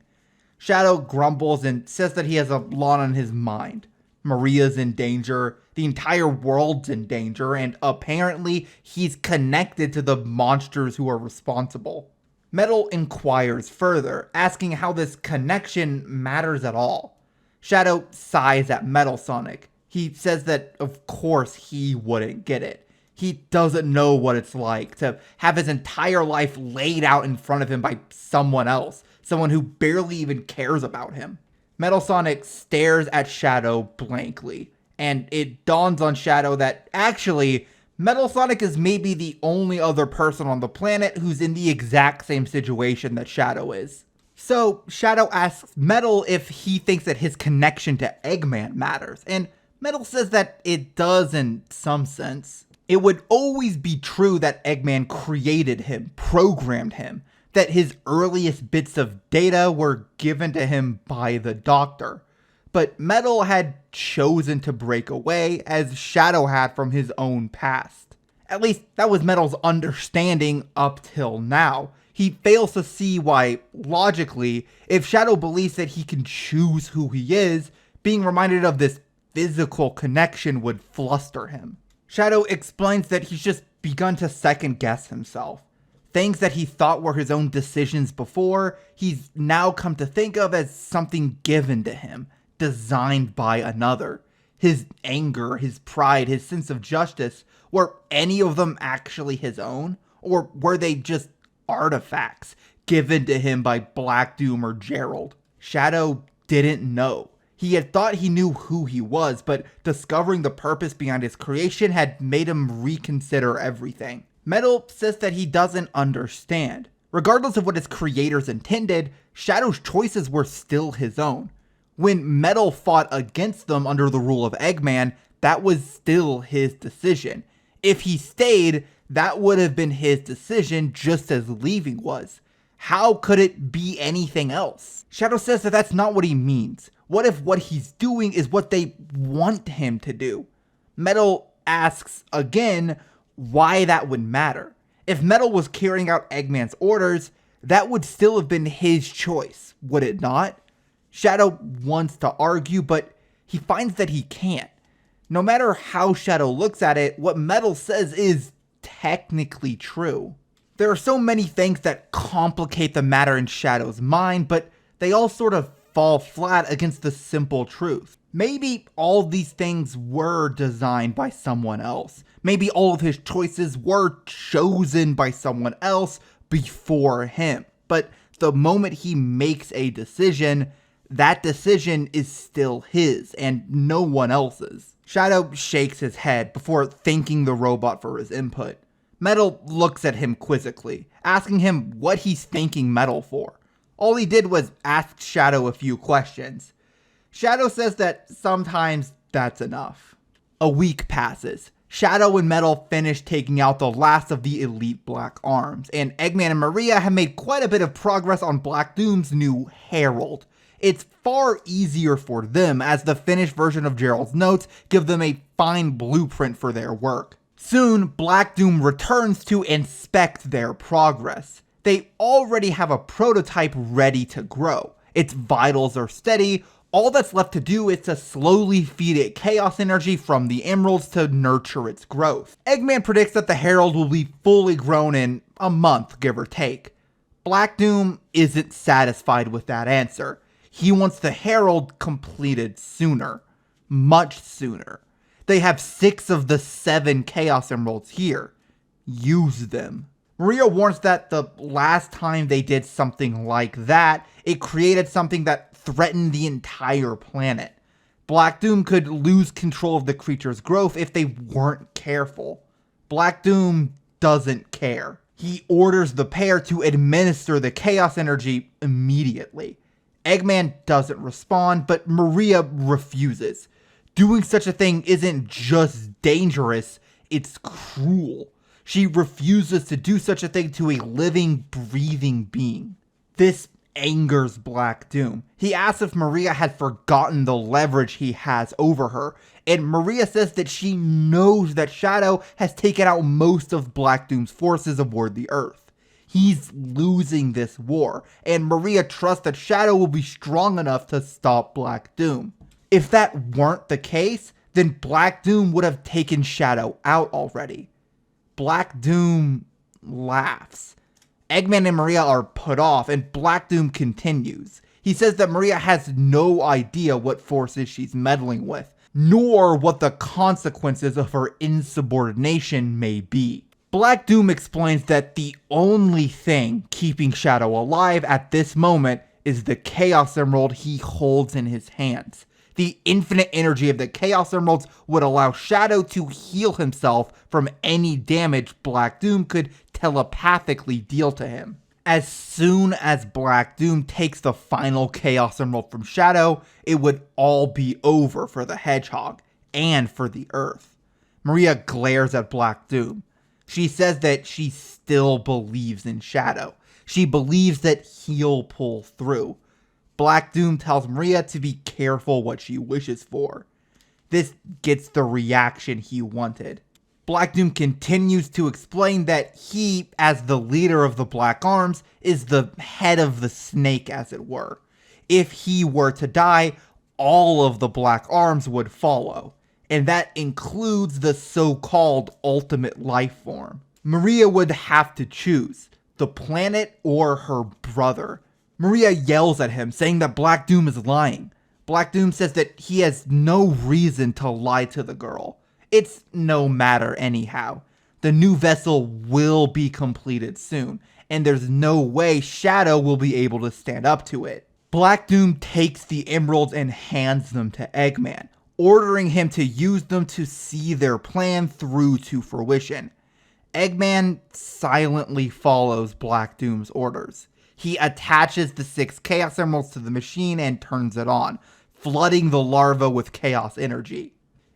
Shadow grumbles and says that he has a lot on his mind. Maria's in danger, the entire world's in danger, and apparently he's connected to the monsters who are responsible. Metal inquires further, asking how this connection matters at all. Shadow sighs at Metal Sonic. He says that of course he wouldn't get it. He doesn't know what it's like to have his entire life laid out in front of him by someone else, someone who barely even cares about him. Metal Sonic stares at Shadow blankly, and it dawns on Shadow that actually, Metal Sonic is maybe the only other person on the planet who's in the exact same situation that Shadow is. So Shadow asks Metal if he thinks that his connection to Eggman matters, and Metal says that it does in some sense. It would always be true that Eggman created him, programmed him, that his earliest bits of data were given to him by the Doctor. But Metal had chosen to break away, as Shadow had from his own past. At least that was Metal's understanding up till now. He fails to see why, logically, if Shadow believes that he can choose who he is, being reminded of this physical connection would fluster him. Shadow explains that he's just begun to second guess himself. Things that he thought were his own decisions before, he's now come to think of as something given to him, designed by another. His anger, his pride, his sense of justice, were any of them actually his own? Or were they just artifacts given to him by Black Doom or Gerald? Shadow didn't know. He had thought he knew who he was, but discovering the purpose behind his creation had made him reconsider everything. Metal says that he doesn't understand. Regardless of what his creators intended, Shadow's choices were still his own. When Metal fought against them under the rule of Eggman, that was still his decision. If he stayed, that would have been his decision just as leaving was. How could it be anything else? Shadow says that that's not what he means. What if what he's doing is what they want him to do? Metal asks again why that would matter. If Metal was carrying out Eggman's orders, that would still have been his choice, would it not? Shadow wants to argue, but he finds that he can't. No matter how Shadow looks at it, what Metal says is technically true. There are so many things that complicate the matter in Shadow's mind, but they all sort of fall flat against the simple truth. Maybe all these things were designed by someone else. Maybe all of his choices were chosen by someone else before him. But the moment he makes a decision, that decision is still his and no one else's. Shadow shakes his head before thanking the robot for his input. Metal looks at him quizzically, asking him what he's thanking Metal for. All he did was ask Shadow a few questions. Shadow says that sometimes that's enough. A week passes. Shadow and Metal finish taking out the last of the elite Black Arms, and Eggman and Maria have made quite a bit of progress on Black Doom's new Herald. It's far easier for them, as the finished version of Gerald's notes give them a fine blueprint for their work. Soon, Black Doom returns to inspect their progress. They already have a prototype ready to grow. Its vitals are steady. All that's left to do is to slowly feed it chaos energy from the emeralds to nurture its growth. Eggman predicts that the Herald will be fully grown in a month, give or take. Black Doom isn't satisfied with that answer. He wants the Herald completed sooner. Much sooner. They have 6 of the 7 Chaos Emeralds here. Use them. Maria warns that the last time they did something like that, it created something that threatened the entire planet. Black Doom could lose control of the creature's growth if they weren't careful. Black Doom doesn't care. He orders the pair to administer the chaos energy immediately. Eggman doesn't respond, but Maria refuses. Doing such a thing isn't just dangerous, it's cruel. She refuses to do such a thing to a living, breathing being. This angers Black Doom. He asks if Maria had forgotten the leverage he has over her, and Maria says that she knows that Shadow has taken out most of Black Doom's forces aboard the Earth. He's losing this war, and Maria trusts that Shadow will be strong enough to stop Black Doom. If that weren't the case, then Black Doom would have taken Shadow out already. Black Doom laughs. Eggman and Maria are put off, and Black Doom continues. He says that Maria has no idea what forces she's meddling with, nor what the consequences of her insubordination may be. Black Doom explains that the only thing keeping Shadow alive at this moment is the Chaos Emerald he holds in his hands. The infinite energy of the Chaos Emeralds would allow Shadow to heal himself from any damage Black Doom could telepathically deal to him. As soon as Black Doom takes the final Chaos Emerald from Shadow, it would all be over for the Hedgehog, and for the Earth. Maria glares at Black Doom. She says that she still believes in Shadow. She believes that he'll pull through. Black Doom tells Maria to be careful what she wishes for. This gets the reaction he wanted. Black Doom continues to explain that he, as the leader of the Black Arms, is the head of the snake, as it were. If he were to die, all of the Black Arms would follow, and that includes the so-called ultimate life form. Maria would have to choose, the planet or her brother. Maria yells at him, saying that Black Doom is lying. Black Doom says that he has no reason to lie to the girl. It's no matter anyhow. The new vessel will be completed soon, and there's no way Shadow will be able to stand up to it. Black Doom takes the emeralds and hands them to Eggman, ordering him to use them to see their plan through to fruition. Eggman silently follows Black Doom's orders. He attaches the 6 Chaos Emeralds to the machine and turns it on, flooding the larva with chaos energy.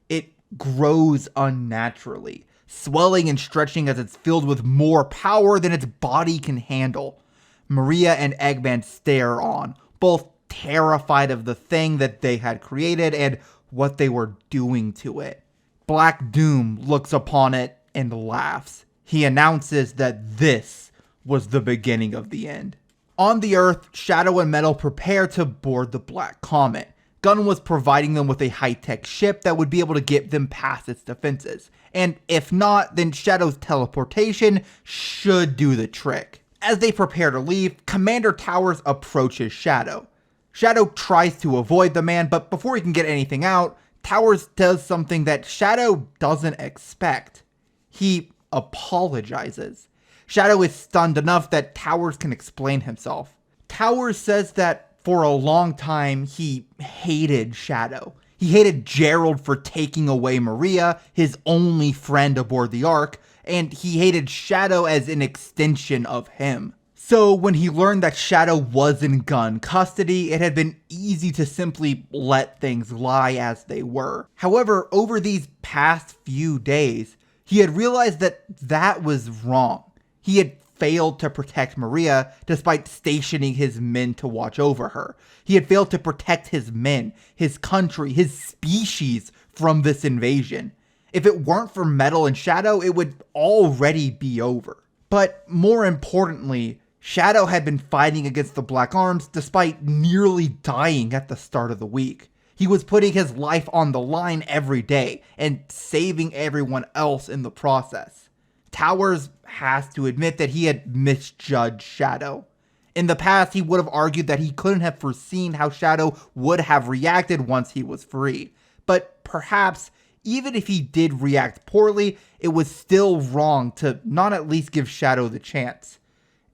It grows unnaturally, swelling and stretching as it's filled with more power than its body can handle. Maria and Eggman stare on, both terrified of the thing that they had created and what they were doing to it. Black Doom looks upon it and laughs. He announces that this was the beginning of the end. On the Earth, Shadow and Metal prepare to board the Black Comet. Gunn was providing them with a high-tech ship that would be able to get them past its defenses. And if not, then Shadow's teleportation should do the trick. As they prepare to leave, Commander Towers approaches Shadow. Shadow tries to avoid the man, but before he can get anything out, Towers does something that Shadow doesn't expect. He apologizes. Shadow is stunned enough that Towers can explain himself. Towers says that for a long time he hated Shadow. He hated Gerald for taking away Maria, his only friend aboard the Ark, and he hated Shadow as an extension of him. So when he learned that Shadow was in gun custody, it had been easy to simply let things lie as they were. However, over these past few days, he had realized that that was wrong. He had failed to protect Maria despite stationing his men to watch over her. He had failed to protect his men, his country, his species from this invasion. If it weren't for Metal and Shadow, it would already be over. But more importantly, Shadow had been fighting against the Black Arms despite nearly dying at the start of the week. He was putting his life on the line every day and saving everyone else in the process. Towers has to admit that he had misjudged Shadow. In the past, he would have argued that he couldn't have foreseen how Shadow would have reacted once he was free. But perhaps, even if he did react poorly, it was still wrong to not at least give Shadow the chance.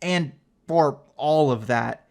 And for all of that,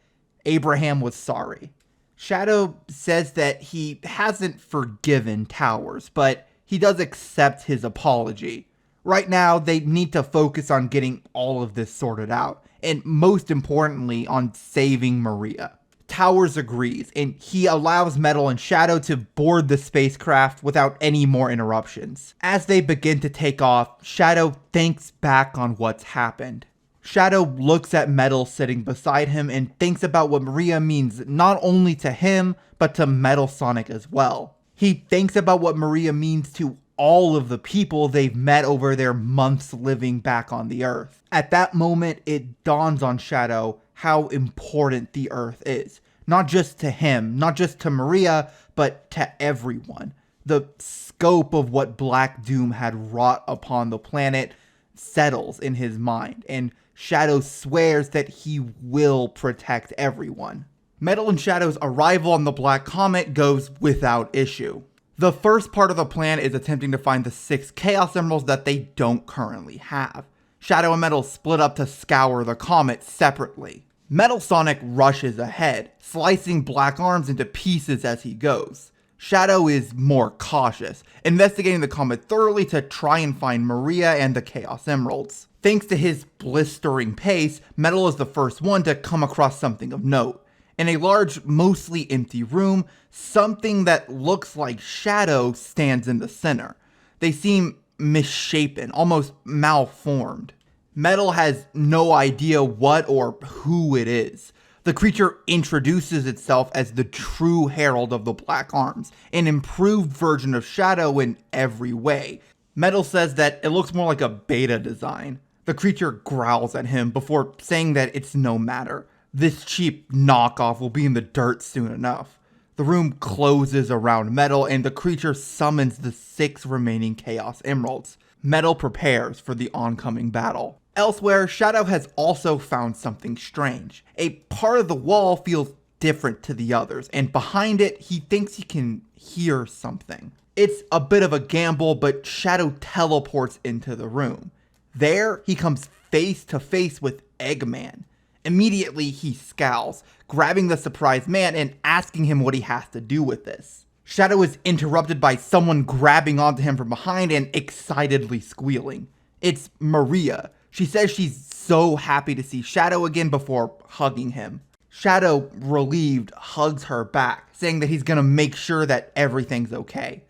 Abraham was sorry. Shadow says that he hasn't forgiven Towers, but he does accept his apology. Right now, they need to focus on getting all of this sorted out, and most importantly, on saving Maria. Towers agrees, and he allows Metal and Shadow to board the spacecraft without any more interruptions. As they begin to take off, Shadow thinks back on what's happened. Shadow looks at Metal sitting beside him and thinks about what Maria means not only to him, but to Metal Sonic as well. He thinks about what Maria means to all of the people they've met over their months living back on the Earth. At that moment, it dawns on Shadow how important the Earth is. Not just to him, not just to Maria, but to everyone. The scope of what Black Doom had wrought upon the planet settles in his mind, and Shadow swears that he will protect everyone. Metal and Shadow's arrival on the Black Comet goes without issue. The first part of the plan is attempting to find the 6 Chaos Emeralds that they don't currently have. Shadow and Metal split up to scour the comet separately. Metal Sonic rushes ahead, slicing Black Arms into pieces as he goes. Shadow is more cautious, investigating the comet thoroughly to try and find Maria and the Chaos Emeralds. Thanks to his blistering pace, Metal is the first one to come across something of note. In a large, mostly empty room, something that looks like Shadow stands in the center. They seem misshapen, almost malformed. Metal has no idea what or who it is. The creature introduces itself as the true herald of the Black Arms, an improved version of Shadow in every way. Metal says that it looks more like a beta design. The creature growls at him before saying that it's no matter. This cheap knockoff will be in the dirt soon enough. The room closes around Metal and the creature summons the 6 remaining Chaos Emeralds. Metal prepares for the oncoming battle. Elsewhere, Shadow has also found something strange. A part of the wall feels different to the others, and behind it, he thinks he can hear something. It's a bit of a gamble, but Shadow teleports into the room. There, he comes face to face with Eggman. Immediately, he scowls, grabbing the surprised man and asking him what he has to do with this. Shadow is interrupted by someone grabbing onto him from behind and excitedly squealing. It's Maria. She says she's so happy to see Shadow again before hugging him. Shadow, relieved, hugs her back, saying that he's gonna make sure that everything's okay.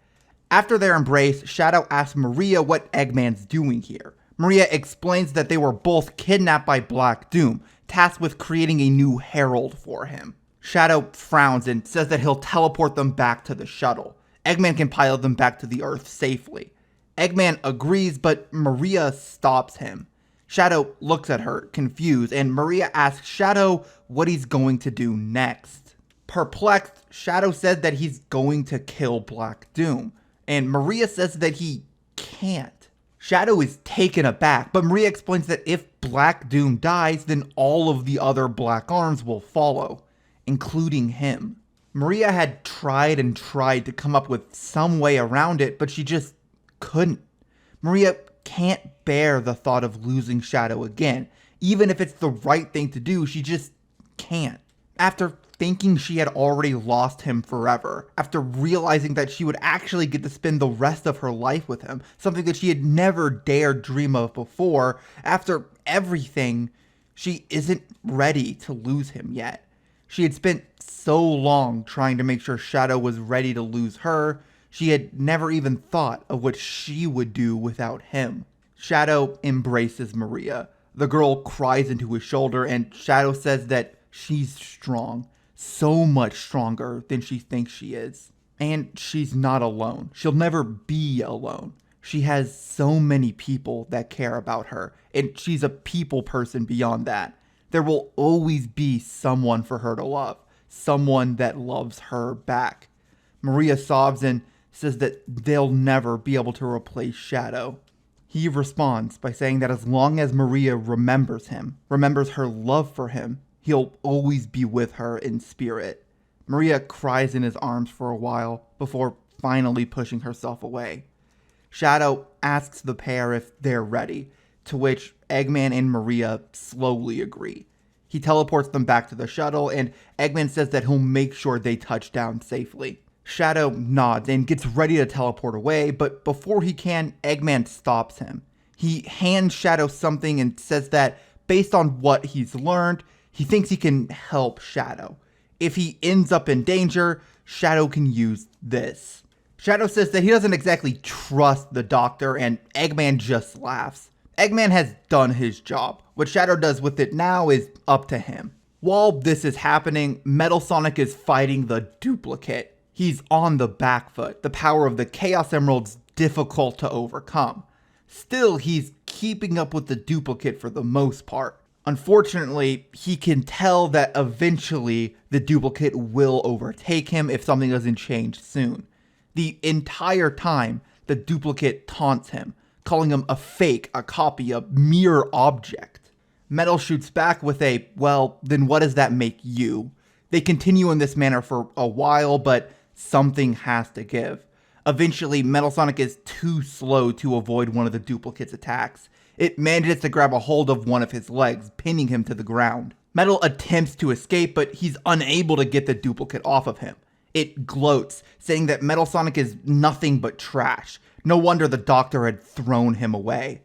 After their embrace, Shadow asks Maria what Eggman's doing here. Maria explains that they were both kidnapped by Black Doom, tasked with creating a new herald for him. Shadow frowns and says that he'll teleport them back to the shuttle. Eggman can pilot them back to the Earth safely. Eggman agrees, but Maria stops him. Shadow looks at her, confused, and Maria asks Shadow what he's going to do next. Perplexed, Shadow says that he's going to kill Black Doom, and Maria says that he can't. Shadow is taken aback, but Maria explains that if Black Doom dies, then all of the other Black Arms will follow, including him. Maria had tried and tried to come up with some way around it, but she just couldn't. Maria can't bear the thought of losing Shadow again. Even if it's the right thing to do, she just can't. After thinking she had already lost him forever, after realizing that she would actually get to spend the rest of her life with him, something that she had never dared dream of before. After everything, she isn't ready to lose him yet. She had spent so long trying to make sure Shadow was ready to lose her, she had never even thought of what she would do without him. Shadow embraces Maria. The girl cries into his shoulder, and Shadow says that she's strong, so much stronger than she thinks she is. And she's not alone. She'll never be alone. She has so many people that care about her, and she's a people person beyond that. There will always be someone for her to love, someone that loves her back. Maria sobs and says that they'll never be able to replace Shadow. He responds by saying that as long as Maria remembers him, remembers her love for him, he'll always be with her in spirit. Maria cries in his arms for a while before finally pushing herself away. Shadow asks the pair if they're ready, to which Eggman and Maria slowly agree. He teleports them back to the shuttle, and Eggman says that he'll make sure they touch down safely. Shadow nods and gets ready to teleport away, but before he can, Eggman stops him. He hands Shadow something and says that based on what he's learned, he thinks he can help Shadow. If he ends up in danger, Shadow can use this. Shadow says that he doesn't exactly trust the doctor, and Eggman just laughs. Eggman has done his job. What Shadow does with it now is up to him. While this is happening, Metal Sonic is fighting the duplicate. He's on the back foot. The power of the Chaos Emerald's difficult to overcome. Still, he's keeping up with the duplicate for the most part. Unfortunately, he can tell that eventually the duplicate will overtake him if something doesn't change soon. The entire time, the duplicate taunts him, calling him a fake, a copy, a mere object. Metal shoots back with a, well, then what does that make you? They continue in this manner for a while, but something has to give. Eventually, Metal Sonic is too slow to avoid one of the duplicate's attacks. It manages to grab a hold of one of his legs, pinning him to the ground. Metal attempts to escape, but he's unable to get the duplicate off of him. It gloats, saying that Metal Sonic is nothing but trash. No wonder the doctor had thrown him away.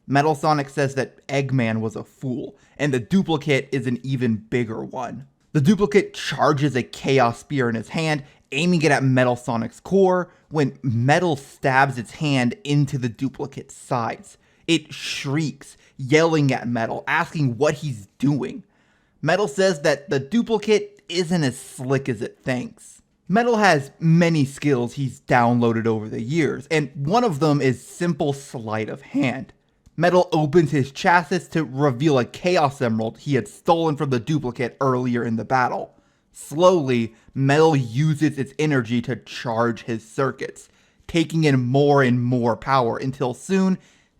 Metal Sonic says that Eggman was a fool, and the duplicate is an even bigger one. The duplicate charges a Chaos Spear in his hand, aiming it at Metal Sonic's core, when Metal stabs its hand into the duplicate's sides. It shrieks, yelling at Metal, asking what he's doing. Metal says that the duplicate isn't as slick as it thinks. Metal has many skills he's downloaded over the years, and one of them is simple sleight of hand. Metal opens his chassis to reveal a Chaos Emerald he had stolen from the duplicate earlier in the battle. Slowly, Metal uses its energy to charge his circuits, taking in more and more power until soon,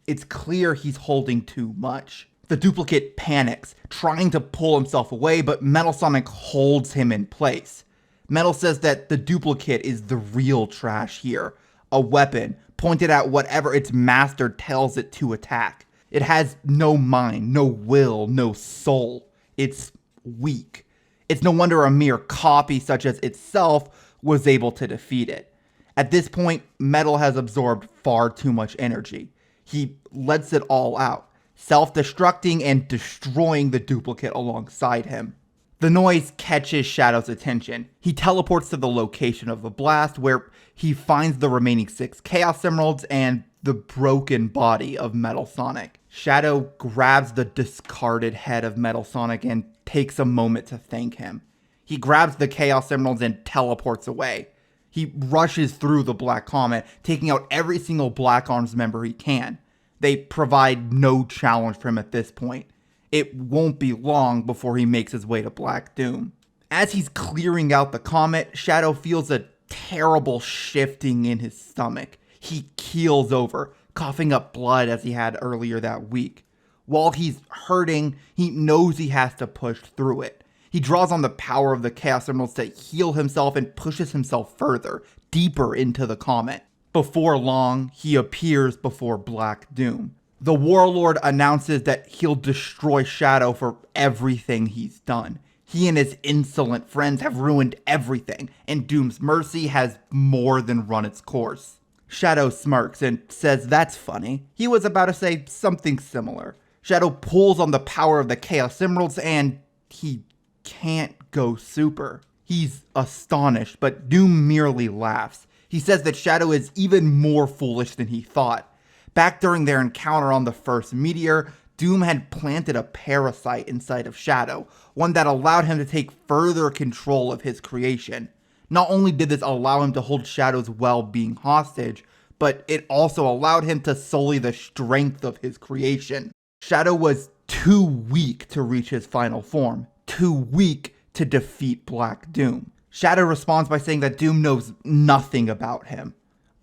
it's clear he's holding too much. The duplicate panics, trying to pull himself away, but Metal Sonic holds him in place. Metal says that the duplicate is the real trash here, a weapon pointed at whatever its master tells it to attack. It has no mind, no will, no soul. It's weak. It's no wonder a mere copy such as itself was able to defeat it. At this point, Metal has absorbed far too much energy. He lets it all out, self-destructing and destroying the duplicate alongside him. The noise catches Shadow's attention. He teleports to the location of the blast, where he finds the remaining 6 Chaos Emeralds and the broken body of Metal Sonic. Shadow grabs the discarded head of Metal Sonic and takes a moment to thank him. He grabs the Chaos Emeralds and teleports away. He rushes through the Black Comet, taking out every single Black Arms member he can. They provide no challenge for him at this point. It won't be long before he makes his way to Black Doom. As he's clearing out the comet, Shadow feels a terrible shifting in his stomach. He keels over, coughing up blood as he had earlier that week. While he's hurting, he knows he has to push through it. He draws on the power of the Chaos Emeralds to heal himself and pushes himself further, deeper into the comet. Before long, he appears before Black Doom. The Warlord announces that he'll destroy Shadow for everything he's done. He and his insolent friends have ruined everything, and Doom's mercy has more than run its course. Shadow smirks and says that's funny. He was about to say something similar. Shadow pulls on the power of the Chaos Emeralds and he can't go super. He's astonished, but Doom merely laughs. He says that Shadow is even more foolish than he thought. Back during their encounter on the first meteor, Doom had planted a parasite inside of Shadow, one that allowed him to take further control of his creation. Not only did this allow him to hold Shadow's well-being hostage, but it also allowed him to sully the strength of his creation. Shadow was too weak to reach his final form, too weak to defeat Black Doom. Shadow responds by saying that Doom knows nothing about him.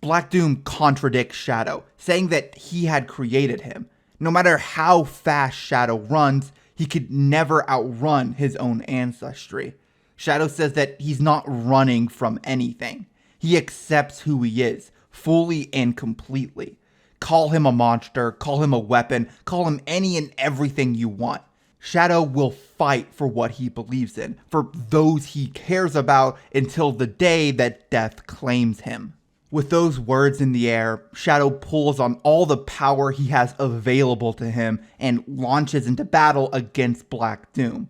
Black Doom contradicts Shadow, saying that he had created him. No matter how fast Shadow runs, he could never outrun his own ancestry. Shadow says that he's not running from anything. He accepts who he is, fully and completely. Call him a monster, call him a weapon, call him any and everything you want. Shadow will fight for what he believes in, for those he cares about, until the day that death claims him. With those words in the air, Shadow pulls on all the power he has available to him and launches into battle against Black Doom.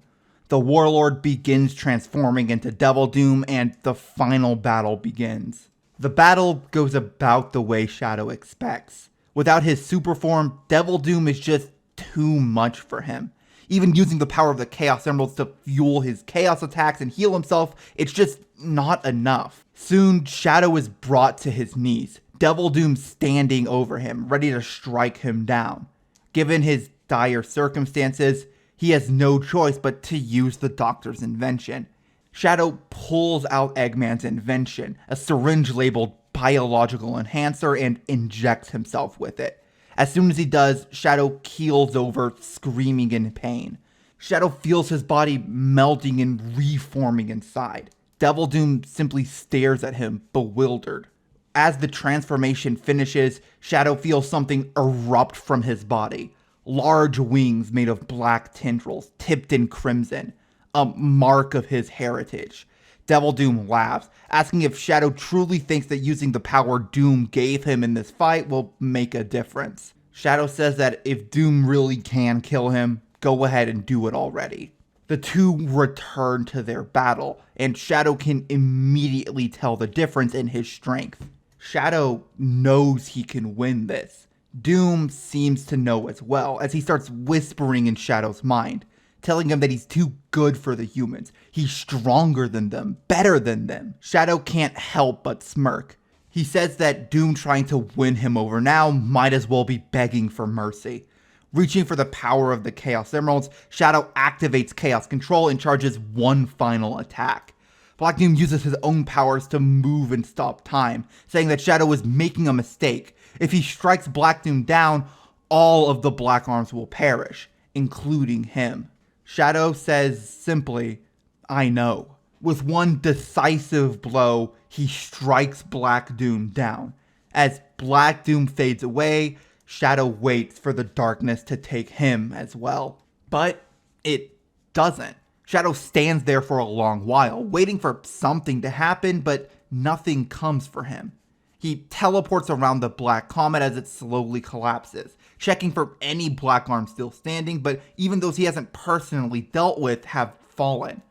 The Warlord begins transforming into Devil Doom and the final battle begins. The battle goes about the way Shadow expects. Without his super form, Devil Doom is just too much for him. Even using the power of the Chaos Emeralds to fuel his chaos attacks and heal himself, it's just not enough. Soon, Shadow is brought to his knees, Devil Doom standing over him, ready to strike him down. Given his dire circumstances, he has no choice but to use the Doctor's invention. Shadow pulls out Eggman's invention, a syringe labeled biological enhancer, and injects himself with it. As soon as he does, Shadow keels over, screaming in pain. Shadow feels his body melting and reforming inside. Devil Doom simply stares at him, bewildered. As the transformation finishes, Shadow feels something erupt from his body. Large wings made of black tendrils, tipped in crimson, a mark of his heritage. Devil Doom laughs, asking if Shadow truly thinks that using the power Doom gave him in this fight will make a difference. Shadow says that if Doom really can kill him, go ahead and do it already. The two return to their battle, and Shadow can immediately tell the difference in his strength. Shadow knows he can win this. Doom seems to know as well, as he starts whispering in Shadow's mind, telling him that he's too good for the humans. He's stronger than them, better than them. Shadow can't help but smirk. He says that Doom trying to win him over now might as well be begging for mercy. Reaching for the power of the Chaos Emeralds, Shadow activates Chaos Control and charges one final attack. Black Doom uses his own powers to move and stop time, saying that Shadow is making a mistake. If he strikes Black Doom down, all of the Black Arms will perish, including him. Shadow says simply, I know. With one decisive blow, he strikes Black Doom down. As Black Doom fades away, Shadow waits for the darkness to take him as well. But it doesn't. Shadow stands there for a long while, waiting for something to happen, but nothing comes for him. He teleports around the Black Comet as it slowly collapses, checking for any Black Arms still standing, but even those he hasn't personally dealt with have fallen.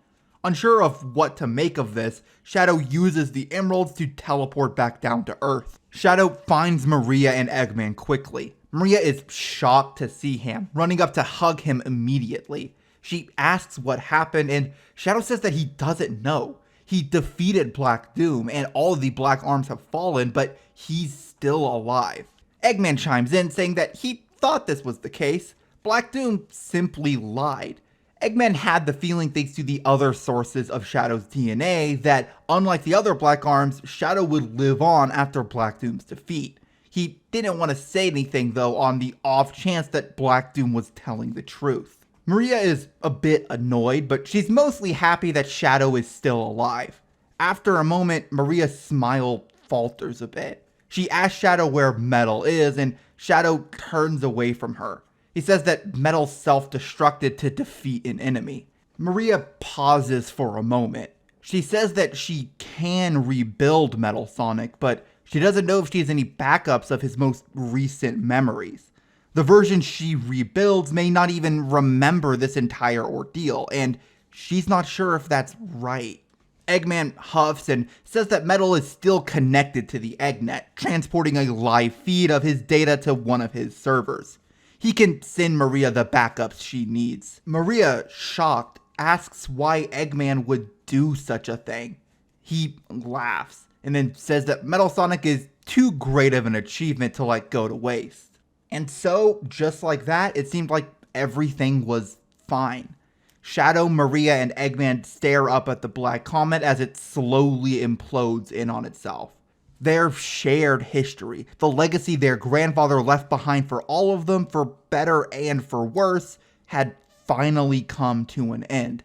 Unsure of what to make of this, Shadow uses the emeralds to teleport back down to Earth. Shadow finds Maria and Eggman quickly. Maria is shocked to see him, running up to hug him immediately. She asks what happened, and Shadow says that he doesn't know. He defeated Black Doom, and all of the Black Arms have fallen, but he's still alive. Eggman chimes in, saying that he thought this was the case. Black Doom simply lied. Eggman had the feeling, thanks to the other sources of Shadow's DNA, that unlike the other Black Arms, Shadow would live on after Black Doom's defeat. He didn't want to say anything, though, on the off chance that Black Doom was telling the truth. Maria is a bit annoyed, but she's mostly happy that Shadow is still alive. After a moment, Maria's smile falters a bit. She asks Shadow where Metal is, and Shadow turns away from her. He says that Metal self-destructed to defeat an enemy. Maria pauses for a moment. She says that she can rebuild Metal Sonic, but she doesn't know if she has any backups of his most recent memories. The version she rebuilds may not even remember this entire ordeal, and she's not sure if that's right. Eggman huffs and says that Metal is still connected to the Eggnet, transporting a live feed of his data to one of his servers. He can send Maria the backups she needs. Maria, shocked, asks why Eggman would do such a thing. He laughs and then says that Metal Sonic is too great of an achievement to let go to waste. And so, just like that, it seemed like everything was fine. Shadow, Maria, and Eggman stare up at the Black Comet as it slowly implodes in on itself. Their shared history, the legacy their grandfather left behind for all of them, for better and for worse, had finally come to an end.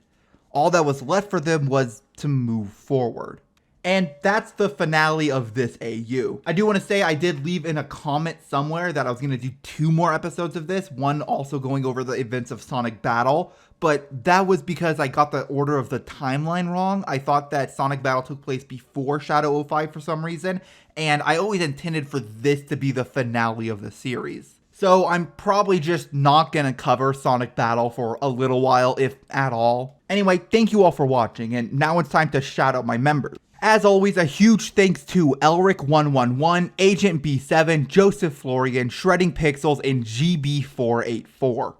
All that was left for them was to move forward. And that's the finale of this AU. I do want to say I did leave in a comment somewhere that I was going to do 2 more episodes of this, one also going over the events of Sonic Battle, but that was because I got the order of the timeline wrong. I thought that Sonic Battle took place before Shadow 05 for some reason, and I always intended for this to be the finale of the series. So I'm probably just not going to cover Sonic Battle for a little while, if at all. Anyway, thank you all for watching, and now it's time to shout out my members. As always, a huge thanks to Elric111, Agent B7, Joseph Florian, Shredding Pixels, and GB484.